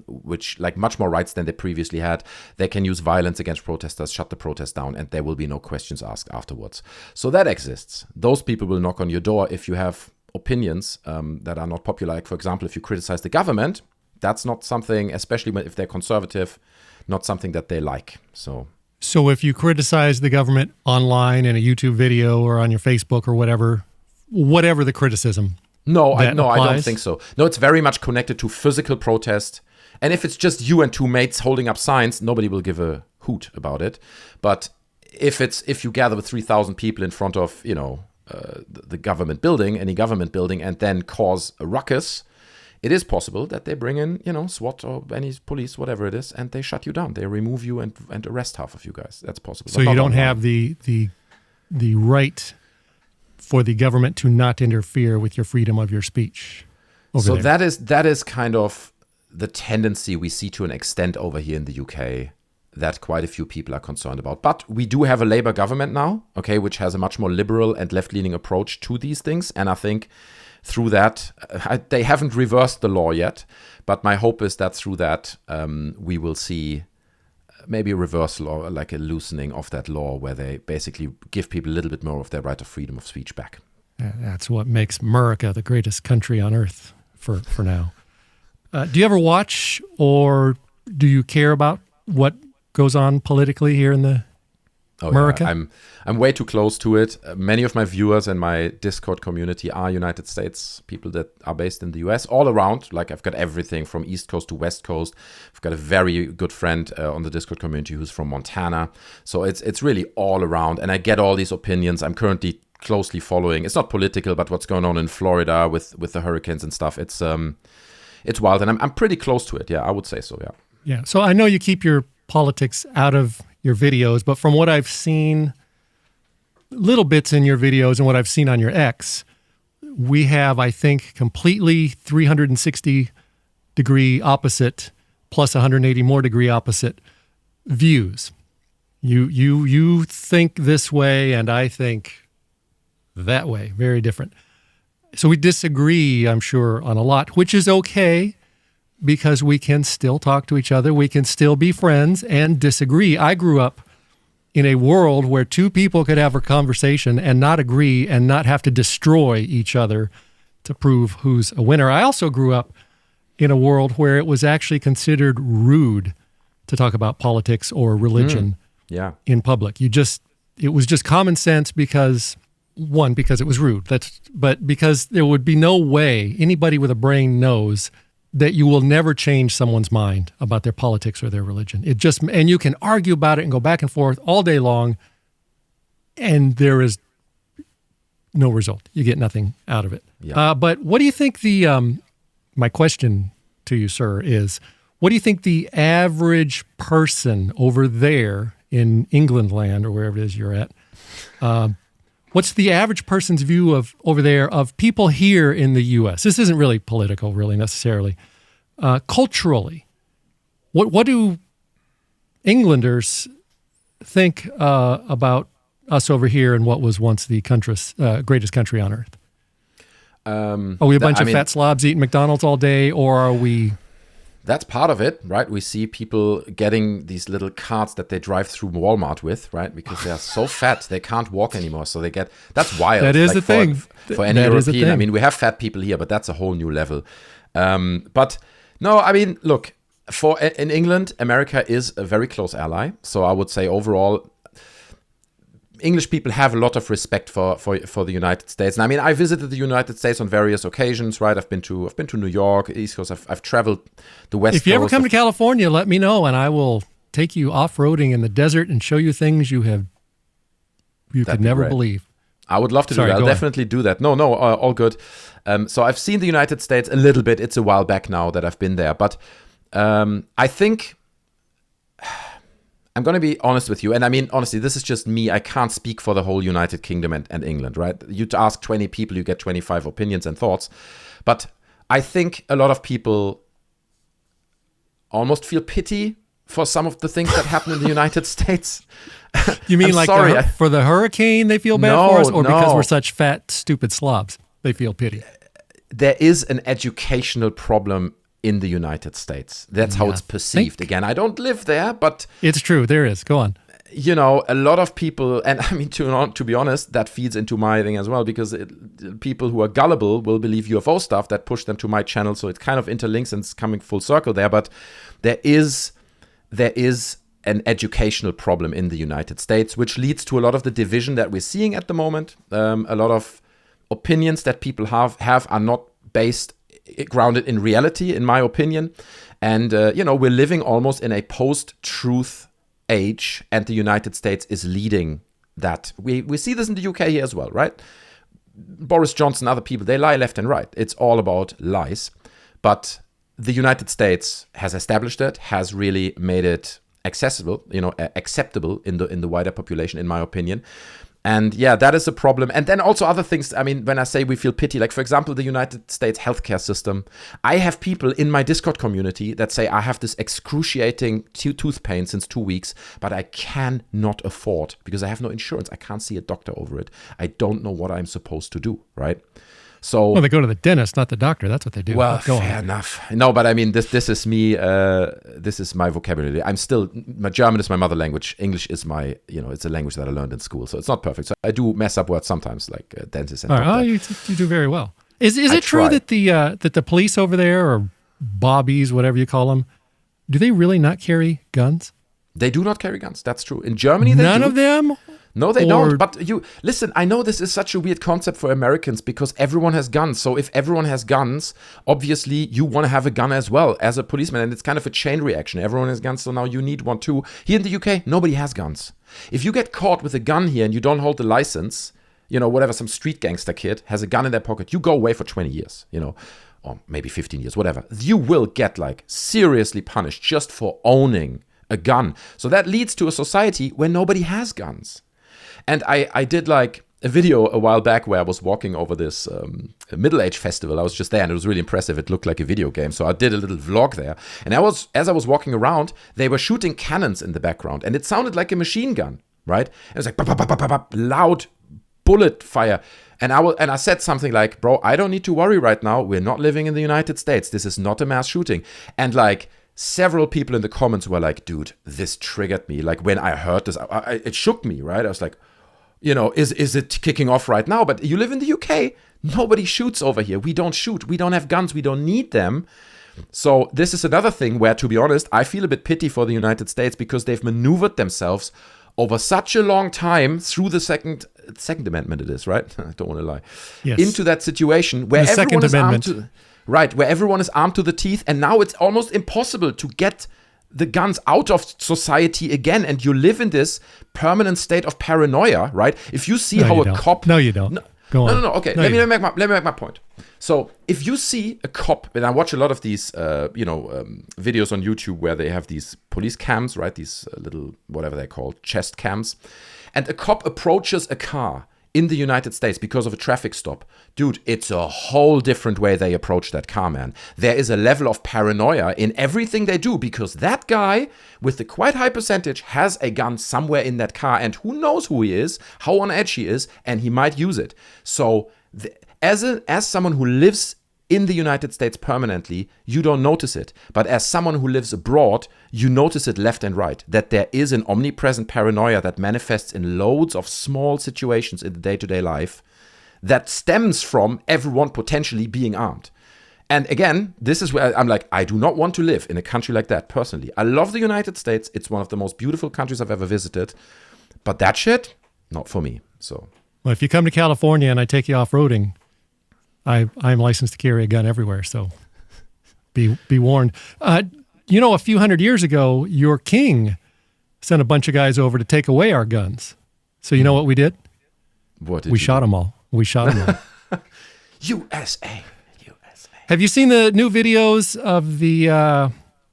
B: which like much more rights than they previously had. They can use violence against protesters, shut the protest down, and there will be no questions asked afterwards. So that exists. Those people will knock on your door if you have opinions that are not popular. Like, for example, if you criticize the government, that's not something, especially if they're conservative, not something that they like. So
A: if you criticize the government online in a YouTube video or on your Facebook or whatever the criticism.
B: No, I don't think so. No, it's very much connected to physical protest. And if it's just you and 2 mates holding up signs, nobody will give a hoot about it. But if you gather with 3,000 people in front of, the government building, any government building, and then cause a ruckus, it is possible that they bring in, SWAT or any police, whatever it is, and they shut you down. They remove you and arrest half of you guys. That's possible.
A: So you don't have the right for the government to not interfere with your freedom of your speech.
B: So that is kind of the tendency we see to an extent over here in the UK that quite a few people are concerned about. But we do have a Labour government now, okay, which has a much more liberal and left-leaning approach to these things. And I think through that, they haven't reversed the law yet, but my hope is that through that, we will see maybe a reversal or like a loosening of that law where they basically give people a little bit more of their right of freedom of speech back.
A: That's what makes America the greatest country on earth for now. Do you ever watch or do you care about what goes on politically here in the America?
B: Yeah. I'm way too close to it. Many of my viewers and my Discord community are United States people that are based in the US, all around. Like I've got everything from East Coast to West Coast. I've got a very good friend on the Discord community who's from Montana. So it's really all around, and I get all these opinions. I'm currently closely following. It's not political, but what's going on in Florida with the hurricanes and stuff. It's wild, and I'm pretty close to it. Yeah, I would say so. Yeah.
A: Yeah. So I know you keep your politics out of your videos, but from what I've seen, little bits in your videos and what I've seen on your X, we have, I think, completely 360 degree opposite plus 180 more degree opposite views. You think this way and I think that way. Very different. So we disagree, I'm sure, on a lot, which is okay because we can still talk to each other. We can still be friends and disagree. I grew up in a world where two people could have a conversation and not agree and not have to destroy each other to prove who's a winner. I also grew up in a world where it was actually considered rude to talk about politics or religion in public. It was just common sense because it was rude. But because there would be no way anybody with a brain knows that you will never change someone's mind about their politics or their religion. And you can argue about it and go back and forth all day long, and there is no result. You get nothing out of it. Yeah. But what do you think my question to you, sir, is what do you think the average person over there in England land or wherever it is you're at, what's the average person's view of over there of people here in the U.S.? This isn't really political, really necessarily. Culturally, what do Englanders think about us over here and what was once the greatest country on earth? Are we a bunch of fat slobs eating McDonald's all day, or are we...
B: That's part of it, right? We see people getting these little carts that they drive through Walmart with, right? Because they are so fat, they can't walk anymore. So that's wild.
A: That is the thing.
B: For any European, I mean, we have fat people here, but that's a whole new level. But no, I mean, look, in England, America is a very close ally. So I would say overall, English people have a lot of respect for the United States. And I mean, I visited the United States on various occasions, right? I've been to New York, East Coast. I've traveled the West Coast.
A: If you ever come to California, let me know, and I will take you off-roading in the desert and show you things you could never believe.
B: I would love to do that. I'll definitely do that. No, all good. So I've seen the United States a little bit. It's a while back now that I've been there. But I think... I'm going to be honest with you. And I mean, honestly, this is just me. I can't speak for the whole United Kingdom and England, right? You ask 20 people, you get 25 opinions and thoughts. But I think a lot of people almost feel pity for some of the things that happen in the United States.
A: You mean for the hurricane they feel bad for us? Or because we're such fat, stupid slobs, they feel pity?
B: There is an educational problem in the United States. That's how it's perceived. Again, I don't live there, but...
A: It's true, there is. Go on.
B: You know, a lot of people, and I mean, to be honest, that feeds into my thing as well, because people who are gullible will believe UFO stuff that push them to my channel, so it kind of interlinks and it's coming full circle there, but there is an educational problem in the United States, which leads to a lot of the division that we're seeing at the moment. A lot of opinions that people have are not grounded in reality, in my opinion. And, we're living almost in a post-truth age, and the United States is leading that. We see this in the UK here as well, right? Boris Johnson, other people, they lie left and right. It's all about lies. But the United States has established it, has really made it accessible, acceptable in the wider population, in my opinion. And yeah, that is a problem. And then also other things, I mean, when I say we feel pity, like for example, the United States healthcare system, I have people in my Discord community that say I have this excruciating tooth pain since 2 weeks, but I cannot afford, because I have no insurance. I can't see a doctor over it. I don't know what I'm supposed to do, right? So,
A: they go to the dentist, not the doctor. That's what they do.
B: Well, fair enough. No, but I mean, this is me. This is my vocabulary. My German is my mother language. English is my, it's a language that I learned in school. So it's not perfect. So I do mess up words sometimes, like dentist and doctor.
A: Oh, you do very well. Is it true that the police over there, or bobbies, whatever you call them, do they really not carry guns?
B: They do not carry guns. That's true. In Germany, they do.
A: None of them?
B: No, they don't. But listen, I know this is such a weird concept for Americans because everyone has guns. So if everyone has guns, obviously you want to have a gun as well as a policeman. And it's kind of a chain reaction. Everyone has guns, so now you need one too. Here in the UK, nobody has guns. If you get caught with a gun here and you don't hold the license, some street gangster kid has a gun in their pocket, you go away for 20 years, or maybe 15 years, whatever. You will get seriously punished just for owning a gun. So that leads to a society where nobody has guns. And I did like a video a while back where I was walking over this Middle Age festival. I was just there, and it was really impressive. It looked like a video game. So I did a little vlog there. And as I was walking around, they were shooting cannons in the background, and it sounded like a machine gun, right? It was like bop, bop, bop, bop, bop, loud bullet fire. And I said something like, bro, I don't need to worry right now. We're not living in the United States. This is not a mass shooting. And like several people in the comments were like, dude, this triggered me. Like when I heard this, it shook me, right? I was like, is it kicking off right now? But you live in the UK. Nobody shoots over here. We don't shoot. We don't have guns. We don't need them. So this is another thing where, to be honest, I feel a bit pity for the United States because they've maneuvered themselves over such a long time through the Second Amendment, it is, right? I don't want to lie.
A: Yes.
B: Into that situation where everyone is armed to, right, where everyone is armed to the teeth, and now it's almost impossible to get the guns out of society again, and you live in this permanent state of paranoia, right? If you see how a cop...
A: No, you don't. Go on.
B: No. Okay, let me make my point. So if you see a cop, and I watch a lot of these, videos on YouTube where they have these police cams, right? These little, whatever they're called, chest cams. And a cop approaches a car in the United States because of a traffic stop. Dude, it's a whole different way they approach that car, man. There is a level of paranoia in everything they do because that guy with the quite high percentage has a gun somewhere in that car, and who knows who he is, how on edge he is, and he might use it. So as someone who lives in the United States permanently, you don't notice it. But as someone who lives abroad, you notice it left and right, that there is an omnipresent paranoia that manifests in loads of small situations in the day-to-day life that stems from everyone potentially being armed. And again, this is where I'm like, I do not want to live in a country like that, personally. I love the United States. It's one of the most beautiful countries I've ever visited. But that shit, not for me. So,
A: well, if you come to California and I take you off-roading, I'm licensed to carry a gun everywhere, so be warned. A few hundred years ago, your king sent a bunch of guys over to take away our guns. So you know what we did? We shot them all.
B: USA.
A: Have you seen the new videos of the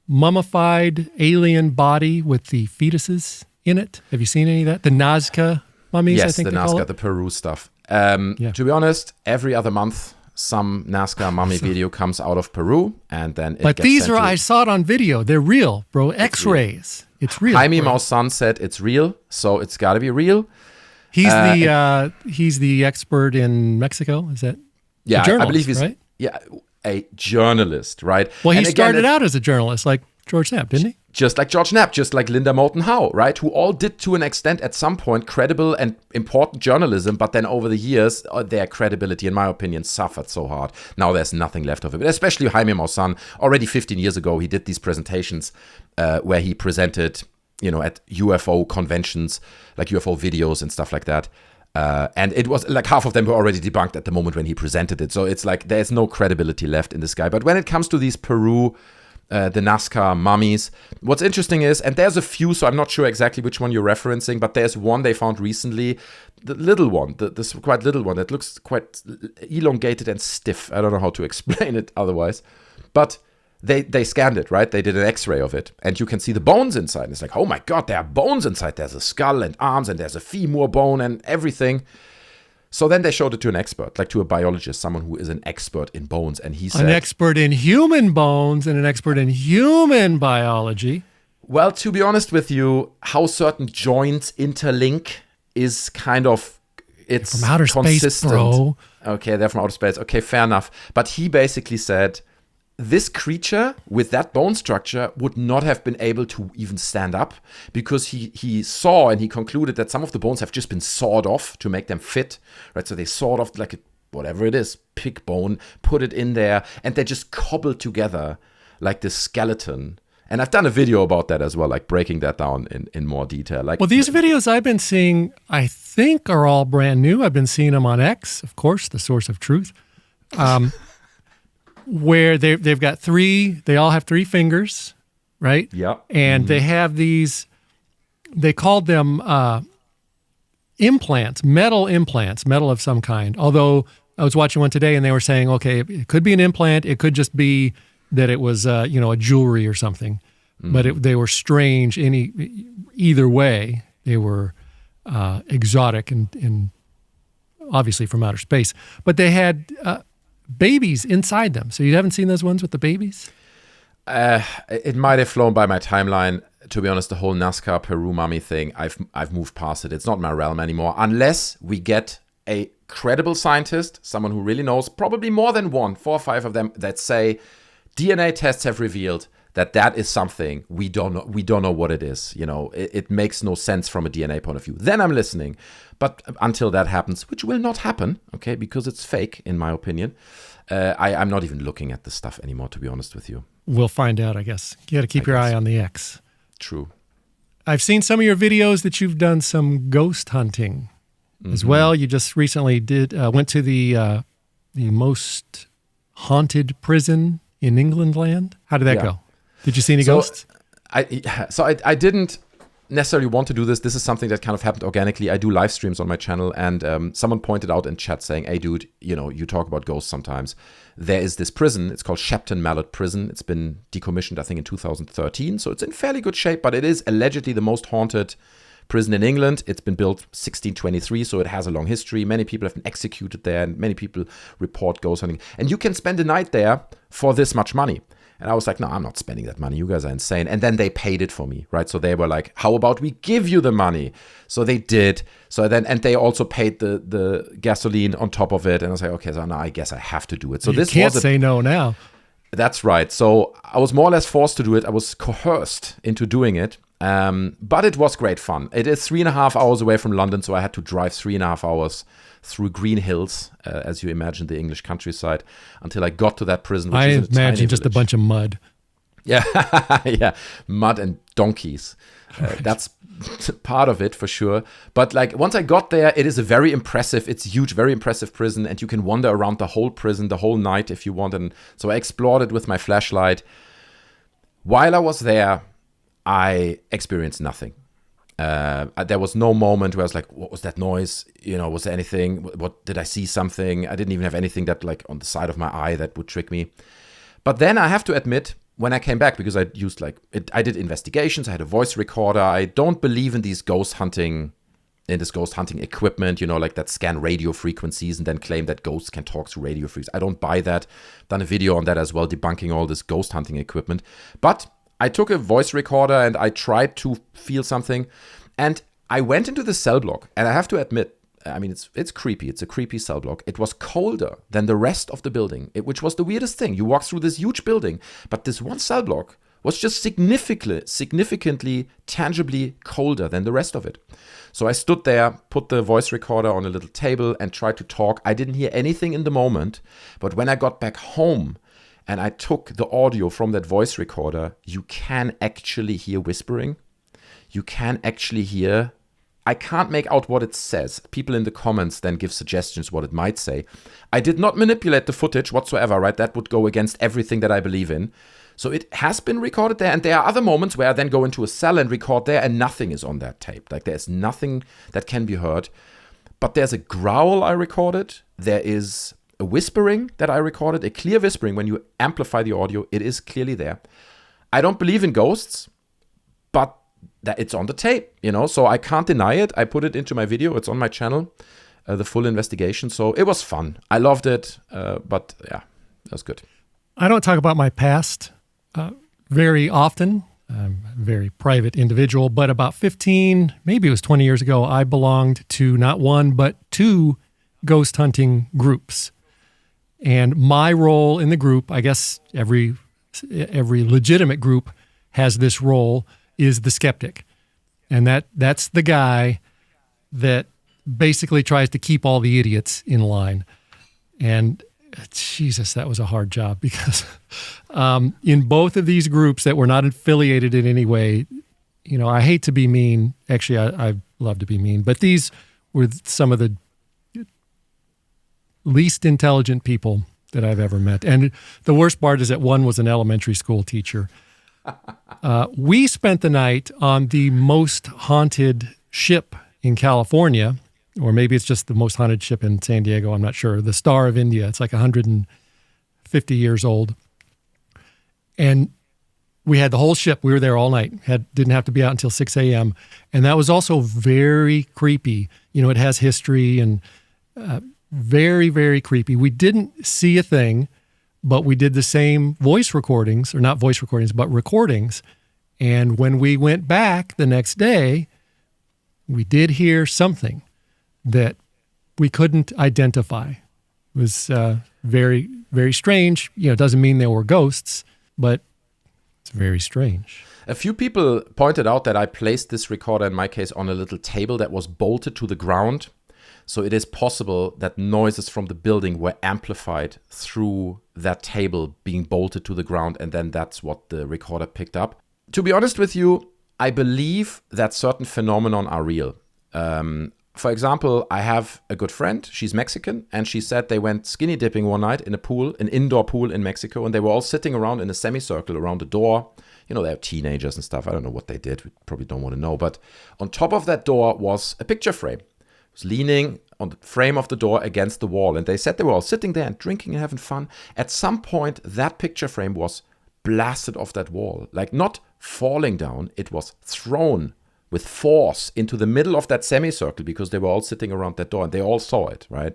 A: mummified alien body with the fetuses in it? Have you seen any of that? The Nazca Mummies,
B: yes,
A: I think
B: the Nasca, the Peru stuff.
A: Yeah.
B: To be honest, every other month, some Nazca mummy video comes out of Peru, and then it
A: but
B: gets
A: these
B: sent
A: are,
B: to,
A: I saw it on video. They're real, bro. X-rays. It's real.
B: Jaime Maussan said it's real, so it's got to be real.
A: He's the expert in Mexico. Is that?
B: Yeah, I believe he's
A: right?
B: a journalist, right?
A: Well, he started out as a journalist, like George Knapp, didn't he?
B: Just like George Knapp, just like Linda Moulton Howe, right? Who all did, to an extent, at some point, credible and important journalism, but then over the years, their credibility, in my opinion, suffered so hard. Now there's nothing left of it. Especially Jaime Maussan. Already 15 years ago, he did these presentations where he presented, at UFO conventions, like UFO videos and stuff like that. And it was like half of them were already debunked at the moment when he presented it. So it's like there's no credibility left in this guy. But when it comes to these Peru, the Nazca Mummies, what's interesting is, and there's a few, so I'm not sure exactly which one you're referencing, but there's one they found recently, the little one, this quite little one that looks quite elongated and stiff. I don't know how to explain it otherwise. But they scanned it, right? They did an X-ray of it, and you can see the bones inside. And it's like, oh my God, there are bones inside. There's a skull and arms, and there's a femur bone and everything. So then they showed it to an expert, like to a biologist, someone who is an expert in bones. And he said...
A: An expert in human bones and an expert in human biology.
B: Well, to be honest with you, how certain joints interlink is kind of... It's
A: from outer
B: consistent.
A: Space, bro.
B: Okay, they're from outer space. Okay, fair enough. But he basically said... This creature with that bone structure would not have been able to even stand up because he saw and he concluded that some of the bones have just been sawed off to make them fit, right? So they sawed off like whatever it is, pig bone, put it in there, and they just cobbled together like this skeleton. And I've done a video about that as well, like breaking that down in more detail. Like,
A: well, these videos I've been seeing, I think, are all brand new. I've been seeing them on X, of course, the source of truth. Where they've got they all have 3 fingers, right?
B: Yeah.
A: And they have these, they called them implants, metal of some kind. Although I was watching one today and they were saying, okay, it could be an implant. It could just be that it was, a jewelry or something. But they were strange either way. They were exotic and obviously from outer space. But they had babies inside them. So you haven't seen those ones with the babies?
B: It might have flown by my timeline. To be honest, the whole Nazca Peru mummy thing, I've moved past it. It's not my realm anymore. Unless we get a credible scientist, someone who really knows, probably more than one, 4 or 5 of them, that say DNA tests have revealed that is something we don't know. We don't know what it is. You know, it makes no sense from a DNA point of view. Then I'm listening. But until that happens, which will not happen, okay, because it's fake, in my opinion, I'm not even looking at this stuff anymore, to be honest with you.
A: We'll find out, I guess. You got to keep your eye on the X.
B: True.
A: I've seen some of your videos that you've done some ghost hunting as well. You just recently went to the most haunted prison in England land. How did that go? Did you see any ghosts?
B: I didn't necessarily want to do this. This is something that kind of happened organically. I do live streams on my channel, and someone pointed out in chat saying, "Hey, dude, you know, you talk about ghosts sometimes. There is this prison. It's called Shepton Mallet Prison. It's been decommissioned, I think, in 2013. So it's in fairly good shape, but it is allegedly the most haunted prison in England. It's been built 1623, so it has a long history. Many people have been executed there, and many people report ghost hunting. And you can spend a night there for this much money." And I was like, no, I'm not spending that money. You guys are insane. And then they paid it for me, right? So they were like, how about we give you the money? So they did. So then, and they also paid the gasoline on top of it. And I was like, okay, so now I guess I have to do it. So
A: you can't say no now.
B: That's right. So I was more or less forced to do it. I was coerced into doing it. But it was great fun. It is 3.5 hours away from London, so I had to drive 3.5 hours through green hills, as you imagine the English countryside, until I got to that prison. Which
A: I
B: is
A: imagine just
B: village.
A: A bunch of mud.
B: Yeah, yeah, mud and donkeys. That's part of it for sure. But like once I got there, it is a very impressive, it's huge, very impressive prison, and you can wander around the whole prison the whole night if you want. And so I explored it with my flashlight. While I was there, I experienced nothing. There was no moment where I was like, what was that noise? You know, was there anything? What did I see something? I didn't even have anything that like on the side of my eye that would trick me. But then I have to admit, when I came back, because I used I did investigations, I had a voice recorder. I don't believe in this ghost hunting equipment, you know, like that scan radio frequencies and then claim that ghosts can talk through radio frequencies. I don't buy that. Done a video on that as well, debunking all this ghost hunting equipment. But I took a voice recorder and I tried to feel something, and I went into the cell block, and I have to admit, I mean, it's creepy. It's a creepy cell block. It was colder than the rest of the building, which was the weirdest thing. You walk through this huge building, but this one cell block was just significantly, tangibly colder than the rest of it. So I stood there, put the voice recorder on a little table and tried to talk. I didn't hear anything in the moment, but when I got back home, and I took the audio from that voice recorder, you can actually hear whispering. You can actually hear, I can't make out what it says. People in the comments then give suggestions what it might say. I did not manipulate the footage whatsoever, right? That would go against everything that I believe in. So it has been recorded there, and there are other moments where I then go into a cell and record there, and nothing is on that tape. Like there's nothing that can be heard. But there's a growl I recorded. There is a whispering that I recorded, a clear whispering. When you amplify the audio, it is clearly there. I don't believe in ghosts, but that it's on the tape, you know, so I can't deny it. I put it into my video. It's on my channel, the full investigation. So it was fun. I loved it, but yeah, that was good.
A: I don't talk about my past very often. I'm a very private individual, but about 15, maybe it was 20 years ago, I belonged to not one, but 2 ghost hunting groups. And my role in the group, I guess every legitimate group has this role, is the skeptic. And that's the guy that basically tries to keep all the idiots in line. And Jesus, that was a hard job because in both of these groups that were not affiliated in any way, you know, I hate to be mean. Actually, I love to be mean, but these were some of the least intelligent people that I've ever met. And the worst part is that one was an elementary school teacher. We spent the night on the most haunted ship in California, or maybe it's just the most haunted ship in San Diego, I'm not sure. The Star of India. It's like 150 years old. And We had the whole ship. We were there all night. Didn't have to be out until 6 a.m. And that was also very creepy. You know, it has history and very, very creepy. We didn't see a thing, but we did the same voice recordings, or not voice recordings, but recordings. And when we went back the next day, we did hear something that we couldn't identify. It was very, very strange. You know, it doesn't mean there were ghosts, but it's very strange.
B: A few people pointed out that I placed this recorder, in my case, on a little table that was bolted to the ground. So it is possible that noises from the building were amplified through that table being bolted to the ground, and then that's what the recorder picked up. To be honest with you, I believe that certain phenomena are real. For example, I have a good friend, she's Mexican, and she said they went skinny dipping one night in a pool, an indoor pool in Mexico, and they were all sitting around in a semicircle around the door. You know, they have teenagers and stuff. I don't know what they did. We probably don't want to know. But on top of that door was a picture frame. It was leaning on the frame of the door against the wall. And they said they were all sitting there and drinking and having fun. At some point, that picture frame was blasted off that wall. Like, not falling down. It was thrown with force into the middle of that semicircle because they were all sitting around that door and they all saw it, right?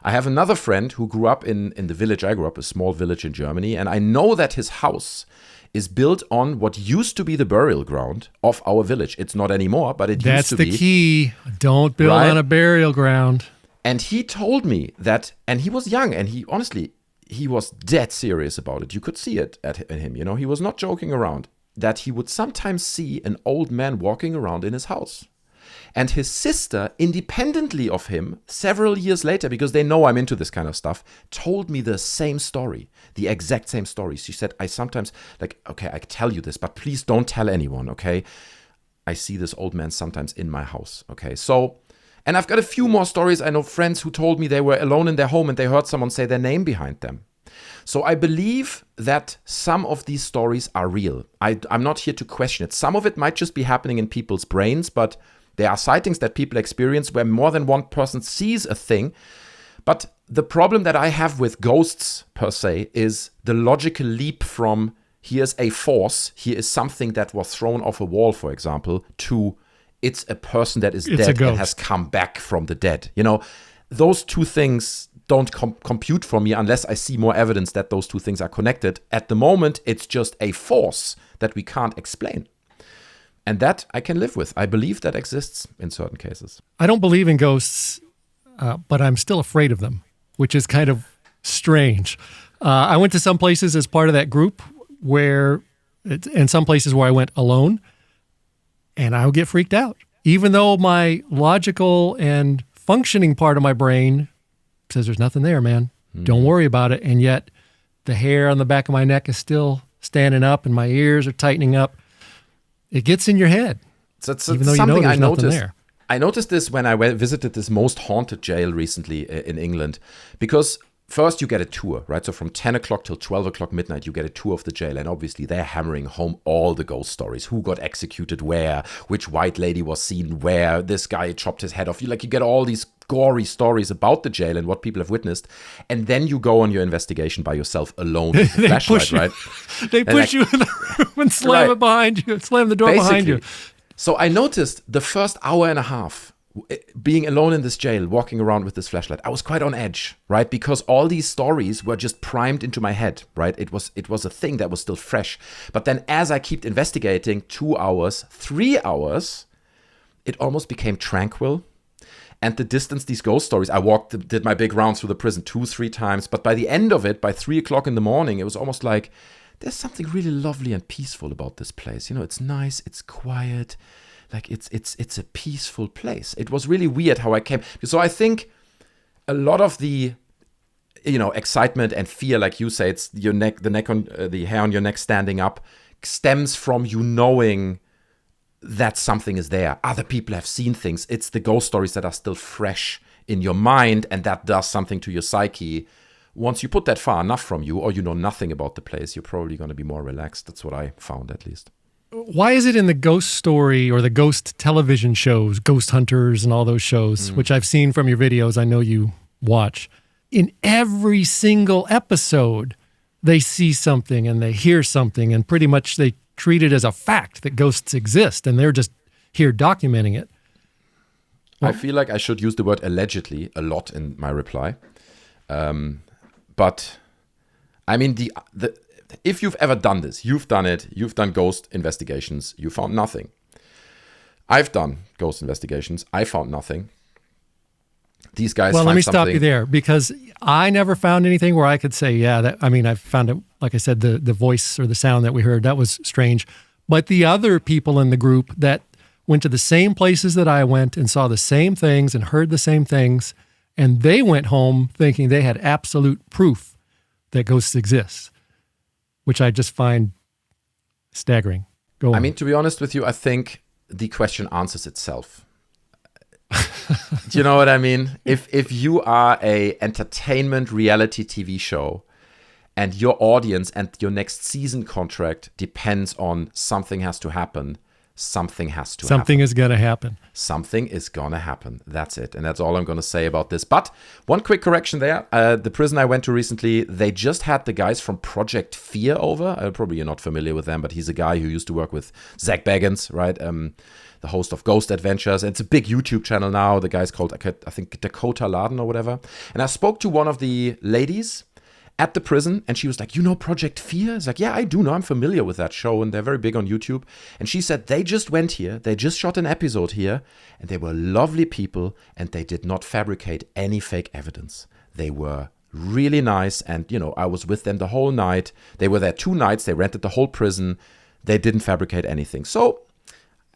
B: I have another friend who grew up in the village I grew up, a small village in Germany, and I know that his house is built on what used to be the burial ground of our village. It's not anymore, but it used to be.
A: That's the key. Don't build on a burial ground.
B: And he told me that, and he was young, and he was dead serious about it. You could see it in him, you know. He was not joking around. That he would sometimes see an old man walking around in his house. And his sister, independently of him, several years later, because they know I'm into this kind of stuff, told me the same story, the exact same story. She said, I sometimes, like, okay, I tell you this, but please don't tell anyone, okay? I see this old man sometimes in my house, okay? So, and I've got a few more stories. I know friends who told me they were alone in their home and they heard someone say their name behind them. So I believe that some of these stories are real. I'm not here to question it. Some of it might just be happening in people's brains, but there are sightings that people experience where more than one person sees a thing. But the problem that I have with ghosts, per se, is the logical leap from here's a force, here is something that was thrown off a wall, for example, to it's a person that is dead and has come back from the dead. You know, those two things don't compute for me unless I see more evidence that those two things are connected. At the moment, it's just a force that we can't explain. And that I can live with. I believe that exists in certain cases.
A: I don't believe in ghosts, but I'm still afraid of them, which is kind of strange. I went to some places as part of that group and some places where I went alone, and I would get freaked out. Even though my logical and functioning part of my brain says there's nothing there, man. Don't worry about it. And yet the hair on the back of my neck is still standing up and my ears are tightening up. It gets in your head.
B: So it's something I noticed. I noticed this when I visited this most haunted jail recently in England, because first you get a tour, right? So from 10 o'clock till 12 o'clock midnight, you get a tour of the jail. And obviously they're hammering home all the ghost stories. Who got executed where, which white lady was seen where, this guy chopped his head off. You get all these gory stories about the jail and what people have witnessed. And then you go on your investigation by yourself alone with a flashlight, right?
A: They push you in the room and slam it behind you, slam the door behind you.
B: So I noticed the first hour and a half, being alone in this jail, walking around with this flashlight, I was quite on edge, right? Because all these stories were just primed into my head, right? It was a thing that was still fresh. But then as I kept investigating 2 hours, 3 hours, it almost became tranquil. And the distance, these ghost stories, I did my big rounds through the prison 2-3 times. But by the end of it, by 3 o'clock in the morning, it was almost like, there's something really lovely and peaceful about this place. You know, it's nice, it's quiet. Like it's a peaceful place. It was really weird how I came. So I think a lot of the, excitement and fear, like you say, it's your neck, the hair on your neck standing up, stems from you knowing that something is there. Other people have seen things. It's the ghost stories that are still fresh in your mind, and that does something to your psyche. Once you put that far enough from you, or you know nothing about the place, you're probably going to be more relaxed. That's what I found, at least.
A: Why is it in the ghost story or the ghost television shows, Ghost Hunters and all those shows, which I've seen from your videos, I know you watch, in every single episode, they see something and they hear something, and pretty much they treated as a fact that ghosts exist, and they're just here documenting it.
B: I feel like I should use the word allegedly a lot in my reply. But I mean, if you've ever done this, you've done it, you've done ghost investigations, you found nothing. I've done ghost investigations, I found nothing. These guys
A: Well,
B: find
A: let me
B: something.
A: stop you there, because I never found anything where I could say, yeah, I found it, like I said, the voice or the sound that we heard, that was strange. But the other people in the group that went to the same places that I went and saw the same things and heard the same things, and they went home thinking they had absolute proof that ghosts exist, which I just find staggering. Go on.
B: I mean, to be honest with you, I think the question answers itself. Do you know what I mean? If you are a entertainment reality TV show and your audience and your next season contract depends on something has to happen, something has to happen.
A: Something is going to happen.
B: Something is going to happen. That's it. And that's all I'm going to say about this. But one quick correction there. The prison I went to recently, they just had the guys from Project Fear over. Probably you're not familiar with them, but he's a guy who used to work with Zach Bagans, right? The host of Ghost Adventures. It's a big YouTube channel now. The guy's called, I think, Dakota Laden or whatever. And I spoke to one of the ladies at the prison, and she was like, you know Project Fear? It's like, yeah, I do know. I'm familiar with that show, and they're very big on YouTube. And she said they just went here, they just shot an episode here, and they were lovely people, and they did not fabricate any fake evidence. They were really nice, and, you know, I was with them the whole night. They were there 2 nights. They rented the whole prison. They didn't fabricate anything. So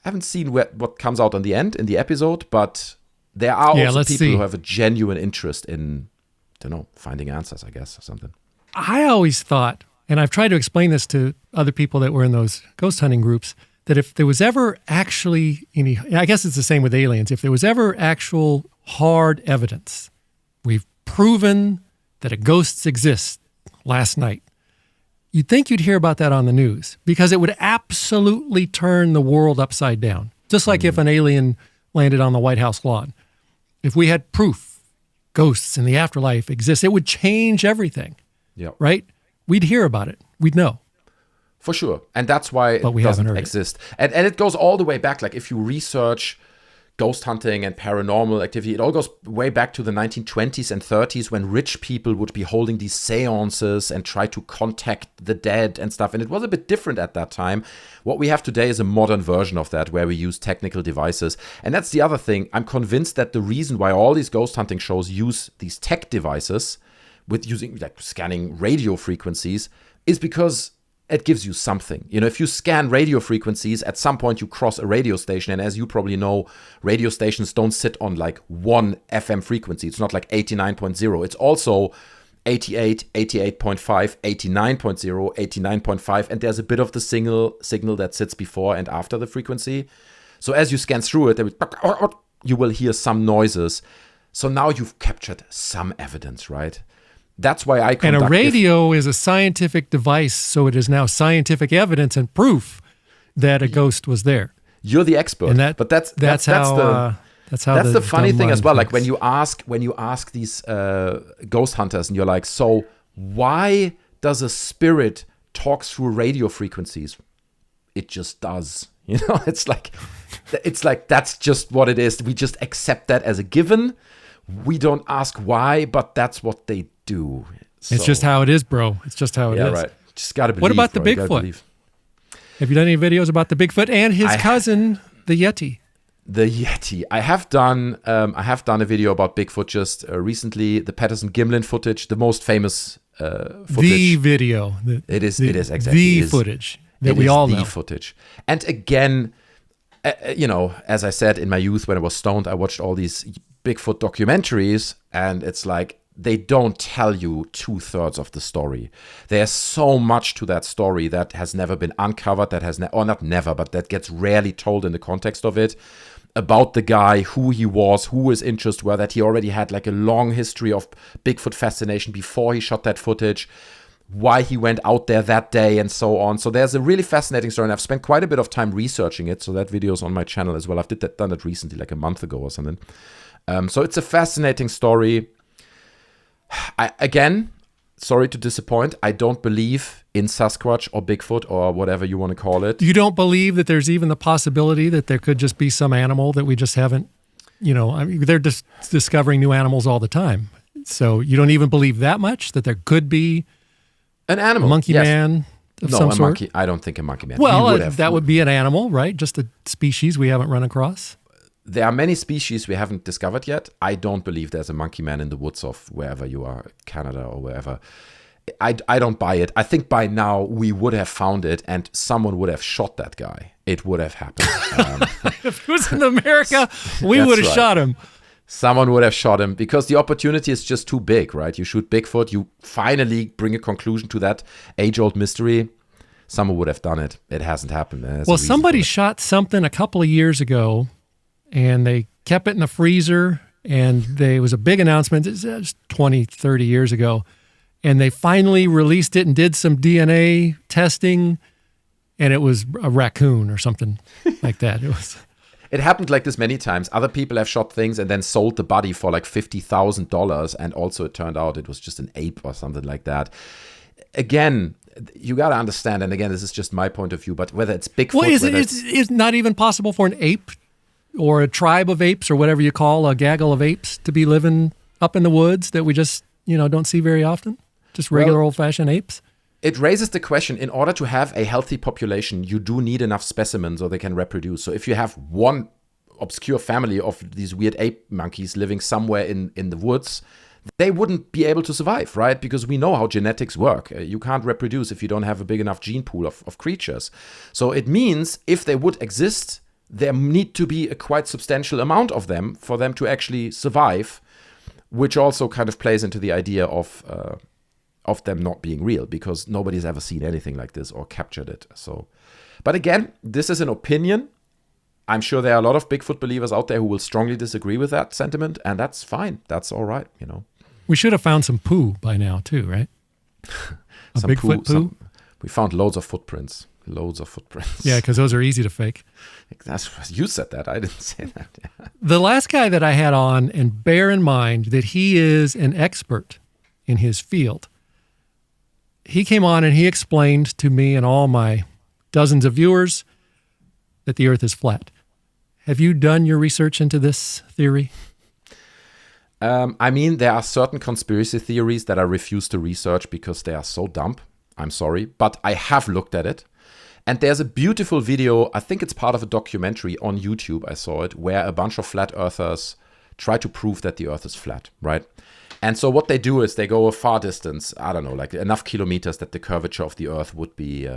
B: I haven't seen what comes out on the end in the episode, but there are also people who have a genuine interest in, I don't know, finding answers, I guess, or something.
A: I always thought, and I've tried to explain this to other people that were in those ghost hunting groups, that if there was ever actually any, I guess it's the same with aliens, if there was ever actual hard evidence, we've proven that a ghost exists last night, you'd think you'd hear about that on the news, because it would absolutely turn the world upside down. Just like if an alien landed on the White House lawn. If we had proof ghosts in the afterlife exist, it would change everything.
B: Yeah.
A: Right? We'd hear about it. We'd know.
B: For sure. And that's why it doesn't exist. And it goes all the way back. Like if you research ghost hunting and paranormal activity, it all goes way back to the 1920s and 30s when rich people would be holding these seances and try to contact the dead and stuff. And it was a bit different at that time. What we have today is a modern version of that where we use technical devices. And that's the other thing. I'm convinced that the reason why all these ghost hunting shows use these tech devices with using like scanning radio frequencies is because it gives you something. You know, if you scan radio frequencies, at some point you cross a radio station. And as you probably know, radio stations don't sit on like one FM frequency. It's not like 89.0. It's also 88, 88.5, 89.0, 89.5. And there's a bit of the signal that sits before and after the frequency. So as you scan through it, you will hear some noises. So now you've captured some evidence, right? That's why I conduct.
A: And a radio is a scientific device, so it is now scientific evidence and proof that a ghost was there.
B: You're the expert,
A: and that's
B: the funny thing as well. Like when you ask these ghost hunters, and you're like, so why does a spirit talk through radio frequencies? It just does. You know, it's like that's just what it is. We just accept that as a given. We don't ask why, but that's what they do. So,
A: it's just how it is, bro. It's just how it is.
B: Yeah, right. Just gotta believe.
A: What about
B: bro.
A: the Bigfoot? Have you done any videos about the Bigfoot and his cousin, the Yeti?
B: The Yeti. I have done a video about Bigfoot just recently. The Patterson-Gimlin footage, the most famous footage.
A: The video.
B: It is exactly
A: the footage that we all know.
B: The footage. And again, you know, as I said in my youth when I was stoned, I watched all these Bigfoot documentaries, and it's like they don't tell you 2/3 of the story. There's so much to that story that has never been uncovered, that has or not never, but that gets rarely told in the context of it, about the guy, who he was, who his interests were, that he already had like a long history of Bigfoot fascination before he shot that footage, why he went out there that day, and so on. So there's a really fascinating story, and I've spent quite a bit of time researching it, so that video is on my channel as well. I've done it recently, like a month ago or something. So it's a fascinating story. Again, sorry to disappoint, I don't believe in Sasquatch or Bigfoot or whatever you want to call it.
A: You don't believe that there's even the possibility that there could just be some animal that we just haven't, I mean, they're just discovering new animals all the time. So you don't even believe that much that there could be
B: an animal,
A: a monkey man of some sort?
B: Monkey. I don't think a monkey man.
A: Well, that would be an animal, right? Just a species we haven't run across.
B: There are many species we haven't discovered yet. I don't believe there's a monkey man in the woods of wherever you are, Canada or wherever. I don't buy it. I think by now we would have found it and someone would have shot that guy. It would have happened.
A: If it was in America, we would have shot him.
B: Someone would have shot him because the opportunity is just too big, right? You shoot Bigfoot, you finally bring a conclusion to that age-old mystery. Someone would have done it. It hasn't happened.
A: Well, somebody shot something a couple of years ago and they kept it in the freezer and there was a big announcement. It was 20, 30 years ago. And they finally released it and did some DNA testing, and it was a raccoon or something like that.
B: It happened like this many times. Other people have shot things and then sold the body for like $50,000, and also it turned out it was just an ape or something like that. Again, you got to understand, and again, this is just my point of view, but whether it's Bigfoot...
A: Well, it's not even possible for an ape or a tribe of apes or whatever you call a gaggle of apes to be living up in the woods that we just, don't see very often? Just regular old-fashioned apes?
B: It raises the question, in order to have a healthy population, you do need enough specimens or they can reproduce. So if you have one obscure family of these weird ape monkeys living somewhere in the woods, they wouldn't be able to survive, right? Because we know how genetics work. You can't reproduce if you don't have a big enough gene pool of creatures. So it means if they would exist, there need to be a quite substantial amount of them for them to actually survive, which also kind of plays into the idea of them not being real, because nobody's ever seen anything like this or captured it. So, but again, this is an opinion. I'm sure there are a lot of Bigfoot believers out there who will strongly disagree with that sentiment, and that's fine. That's all right,
A: We should have found some poo by now too, right?
B: Some
A: Bigfoot poo?
B: We found loads of footprints.
A: Yeah, because those are easy to fake.
B: You said that. I didn't say that. Yeah.
A: The last guy that I had on, and bear in mind that he is an expert in his field, he came on and he explained to me and all my dozens of viewers that the earth is flat. Have you done your research into this theory?
B: There are certain conspiracy theories that I refuse to research because they are so dumb. I'm sorry, but I have looked at it. And there's a beautiful video, I think it's part of a documentary on YouTube, I saw it, where a bunch of flat earthers try to prove that the earth is flat, right? And so what they do is they go a far distance, I don't know, like enough kilometers that the curvature of the earth would be,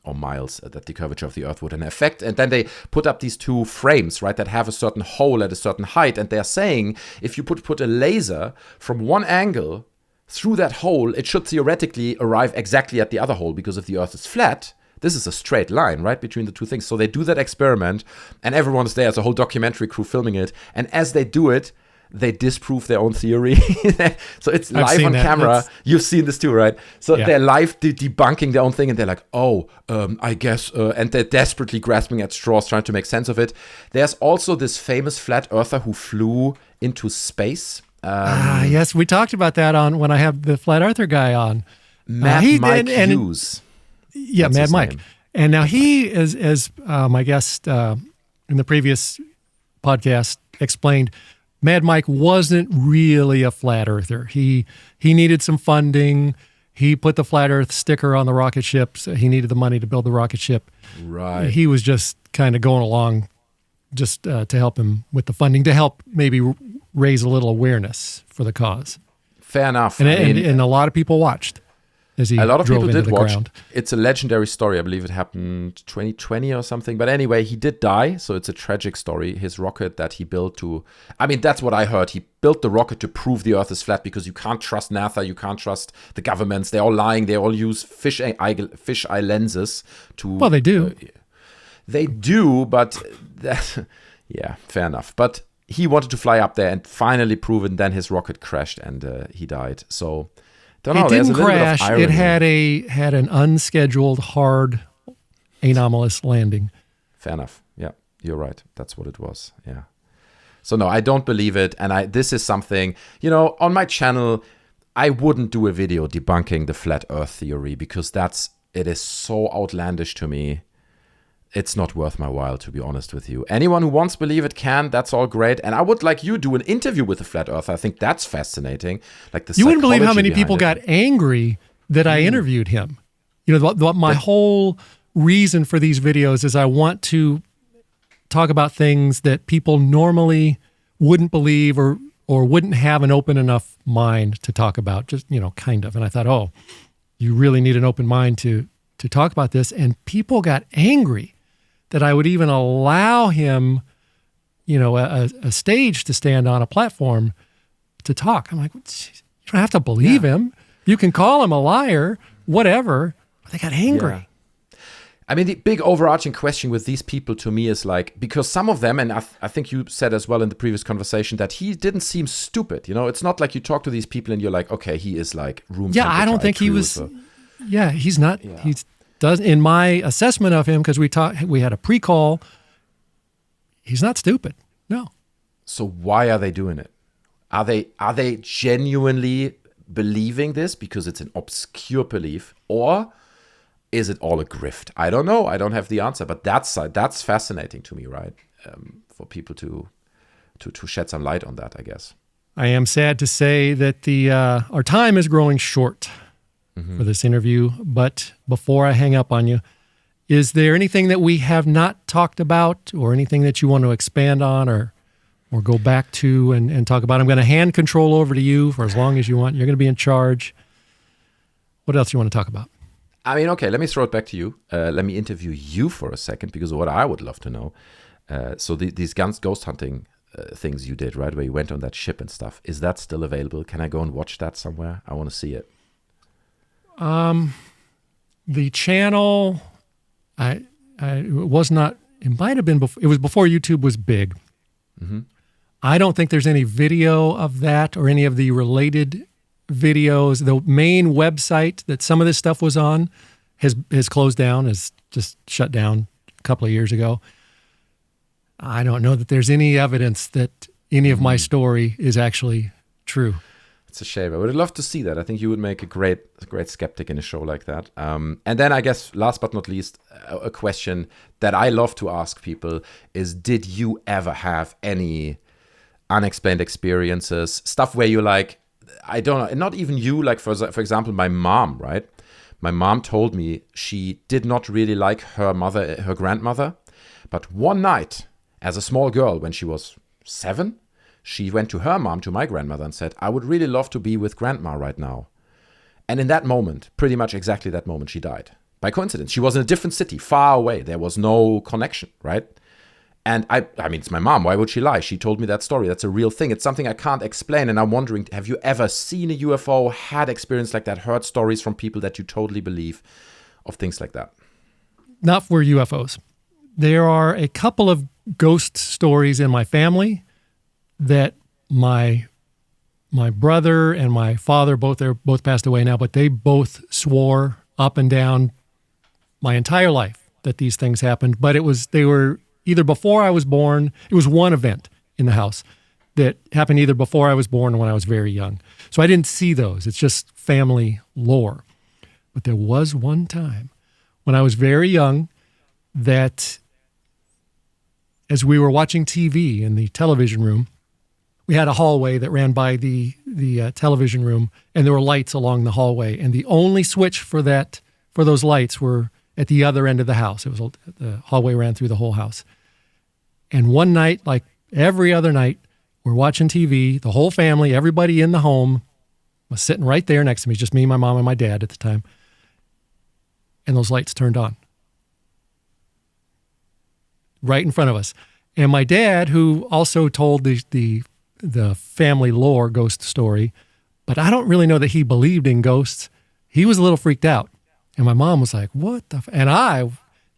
B: or miles, that the curvature of the earth would have an effect. And then they put up these two frames, right, that have a certain hole at a certain height. And they're saying if you put a laser from one angle through that hole, it should theoretically arrive exactly at the other hole, because if the earth is flat, this is a straight line, right, between the two things. So they do that experiment, and everyone's there. It's a whole documentary crew filming it. And as they do it, they disprove their own theory. So it's live on camera. You've seen this too, right? So they're live debunking their own thing, and they're like, I guess, and they're desperately grasping at straws, trying to make sense of it. There's also this famous flat earther who flew into space.
A: Yes, we talked about that on when I have the flat earther guy on.
B: Mike Hughes.
A: Yeah, Mad Mike. Name. And now he, as my guest in the previous podcast explained, Mad Mike wasn't really a flat earther. He needed some funding. He put the flat earth sticker on the rocket ship. So he needed the money to build the rocket ship.
B: Right.
A: He was just kind of going along just to help him with the funding, to help maybe raise a little awareness for the cause.
B: Fair enough.
A: And a lot of people watched. A lot of people did watch.
B: Ground. It's a legendary story. I believe it happened 2020 or something. But anyway, he did die, so it's a tragic story. His rocket that he built that's what I heard. He built the rocket to prove the Earth is flat, because you can't trust NASA, you can't trust the governments. They're all lying. They all use fish-eye lenses to...
A: Well, they do.
B: They do, but... fair enough. But he wanted to fly up there and finally prove it, and then his rocket crashed and he died. So...
A: It didn't crash. It had an unscheduled, hard, anomalous landing.
B: Fair enough. Yeah, you're right. That's what it was. Yeah. So no, I don't believe it. And this is something, on my channel, I wouldn't do a video debunking the flat earth theory, because that's it is so outlandish to me. It's not worth my while, to be honest with you. Anyone who wants to believe it can, that's all great. And I would, like you, do an interview with a flat earther. I think that's fascinating. Like
A: you wouldn't believe how many people got angry that I interviewed him. You know, my whole reason for these videos is I want to talk about things that people normally wouldn't believe or wouldn't have an open enough mind to talk about, just, you know, kind of. And I thought, oh, you really need an open mind to talk about this. And people got angry that I would even allow him, you know, a stage to stand on, a platform to talk. I'm like, you don't have to believe him. You can call him a liar, whatever. But they got angry.
B: Yeah. I mean, the big overarching question with these people to me is like, because some of them, and I think you said as well in the previous conversation, that he didn't seem stupid. You know, it's not like you talk to these people and you're like, okay, he is like room temperature.
A: Yeah, I don't think he was.
B: So.
A: Yeah, he's not. Yeah. He does, in my assessment of him, because we had a pre-call. He's not stupid. No.
B: So why are they doing it? Are they genuinely believing this because it's an obscure belief, or is it all a grift? I don't know. I don't have the answer, but that's fascinating to me, right? For people to shed some light on that, I guess.
A: I am sad to say that our time is growing short for this interview. But before I hang up on you, is there anything that we have not talked about, or anything that you want to expand on, or go back to and talk about? I'm going to hand control over to you for as long as you want. You're going to be in charge. What else do you want to talk about?
B: I mean, okay, let me throw it back to you. Let me interview you for a second, because what I would love to know. So these ghost hunting things you did, right, where you went on that ship and stuff, is that still available? Can I go and watch that somewhere? I want to see it.
A: The channel, it was not. It might have been before. It was before YouTube was big. Mm-hmm. I don't think there's any video of that or any of the related videos. The main website that some of this stuff was on has closed down, has just shut down a couple of years ago. I don't know that there's any evidence that any of my story is actually true.
B: It's a shame. I would love to see that. I think you would make a great skeptic in a show like that. And then I guess last but not least, a question that I love to ask people is, did you ever have any unexplained experiences, stuff where you're like, I don't know, not even you, like for example, my mom, right? My mom told me she did not really like her grandmother, but one night as a small girl when she was 7, she went to her mom, to my grandmother, and said, I would really love to be with grandma right now. And in that moment, pretty much exactly that moment, she died. By coincidence. She was in a different city, far away. There was no connection, right? And I mean, it's my mom. Why would she lie? She told me that story. That's a real thing. It's something I can't explain. And I'm wondering, have you ever seen a UFO, had experience like that, heard stories from people that you totally believe of things like that?
A: Not for UFOs. There are a couple of ghost stories in my family that my brother and my father, they're both passed away now, but they both swore up and down my entire life that these things happened. But they were either before I was born. It was one event in the house that happened either before I was born or when I was very young. So I didn't see those. It's just family lore. But there was one time when I was very young that as we were watching TV in the television room, we had a hallway that ran by the television room, and there were lights along the hallway. And the only switch for those lights were at the other end of the house. The hallway ran through the whole house. And one night, like every other night, we're watching TV, the whole family, everybody in the home was sitting right there next to me, just me, my mom, and my dad at the time. And those lights turned on right in front of us. And my dad, who also told the family lore ghost story, but I don't really know that he believed in ghosts. He was a little freaked out. And my mom was like, what the? And I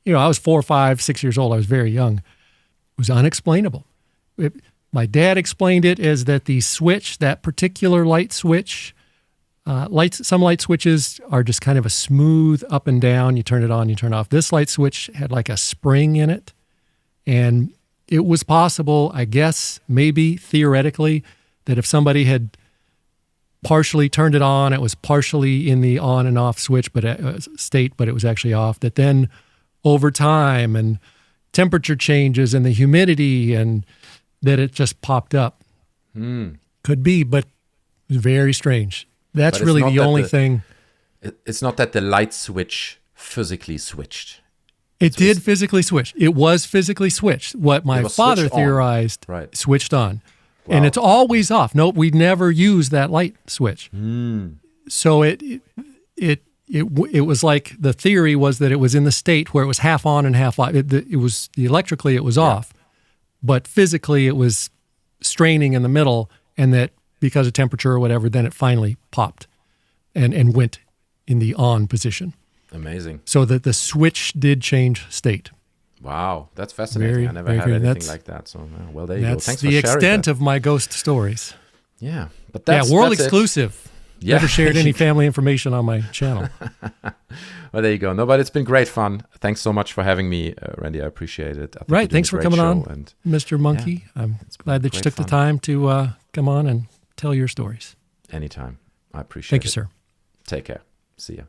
A: was 4, 5, 6 years old. I was very young. It was unexplainable. My dad explained it as that the switch, that particular light switch, some light switches are just kind of a smooth up and down. You turn it on, you turn it off. This light switch had like a spring in it. And it was possible, I guess, maybe theoretically, that if somebody had partially turned it on. It was partially in the on and off switch, but state, but it was actually off. That then over time and temperature changes and the humidity and that it just popped up. Could be, but very strange. That's really the only thing.
B: It's not that the light switch physically switched.
A: It did physically switch. It was physically switched. What my father theorized switched on. Wow. And it's always off. Nope, we never use that light switch. So it was like the theory was that it was in the state where it was half on and half off. It was electrically it was off, but physically it was straining in the middle, and that because of temperature or whatever, then it finally popped and went in the on position.
B: Amazing.
A: So that the switch did change state.
B: Wow, that's fascinating. I never had anything like that. So, well, there you go. Thanks for sharing.
A: That's the extent of my ghost stories.
B: Yeah, but that's
A: world
B: that's
A: exclusive.
B: Yeah.
A: Never shared any family information on my channel.
B: Well, there you go. No, but it's been great fun. Thanks so much for having me, Randy. I appreciate it. I think
A: Thanks for coming on, Mr. Monkey. Yeah, I'm glad that you took the time to come on and tell your stories.
B: Anytime. I appreciate it.
A: Thank you, sir.
B: Take care. See ya.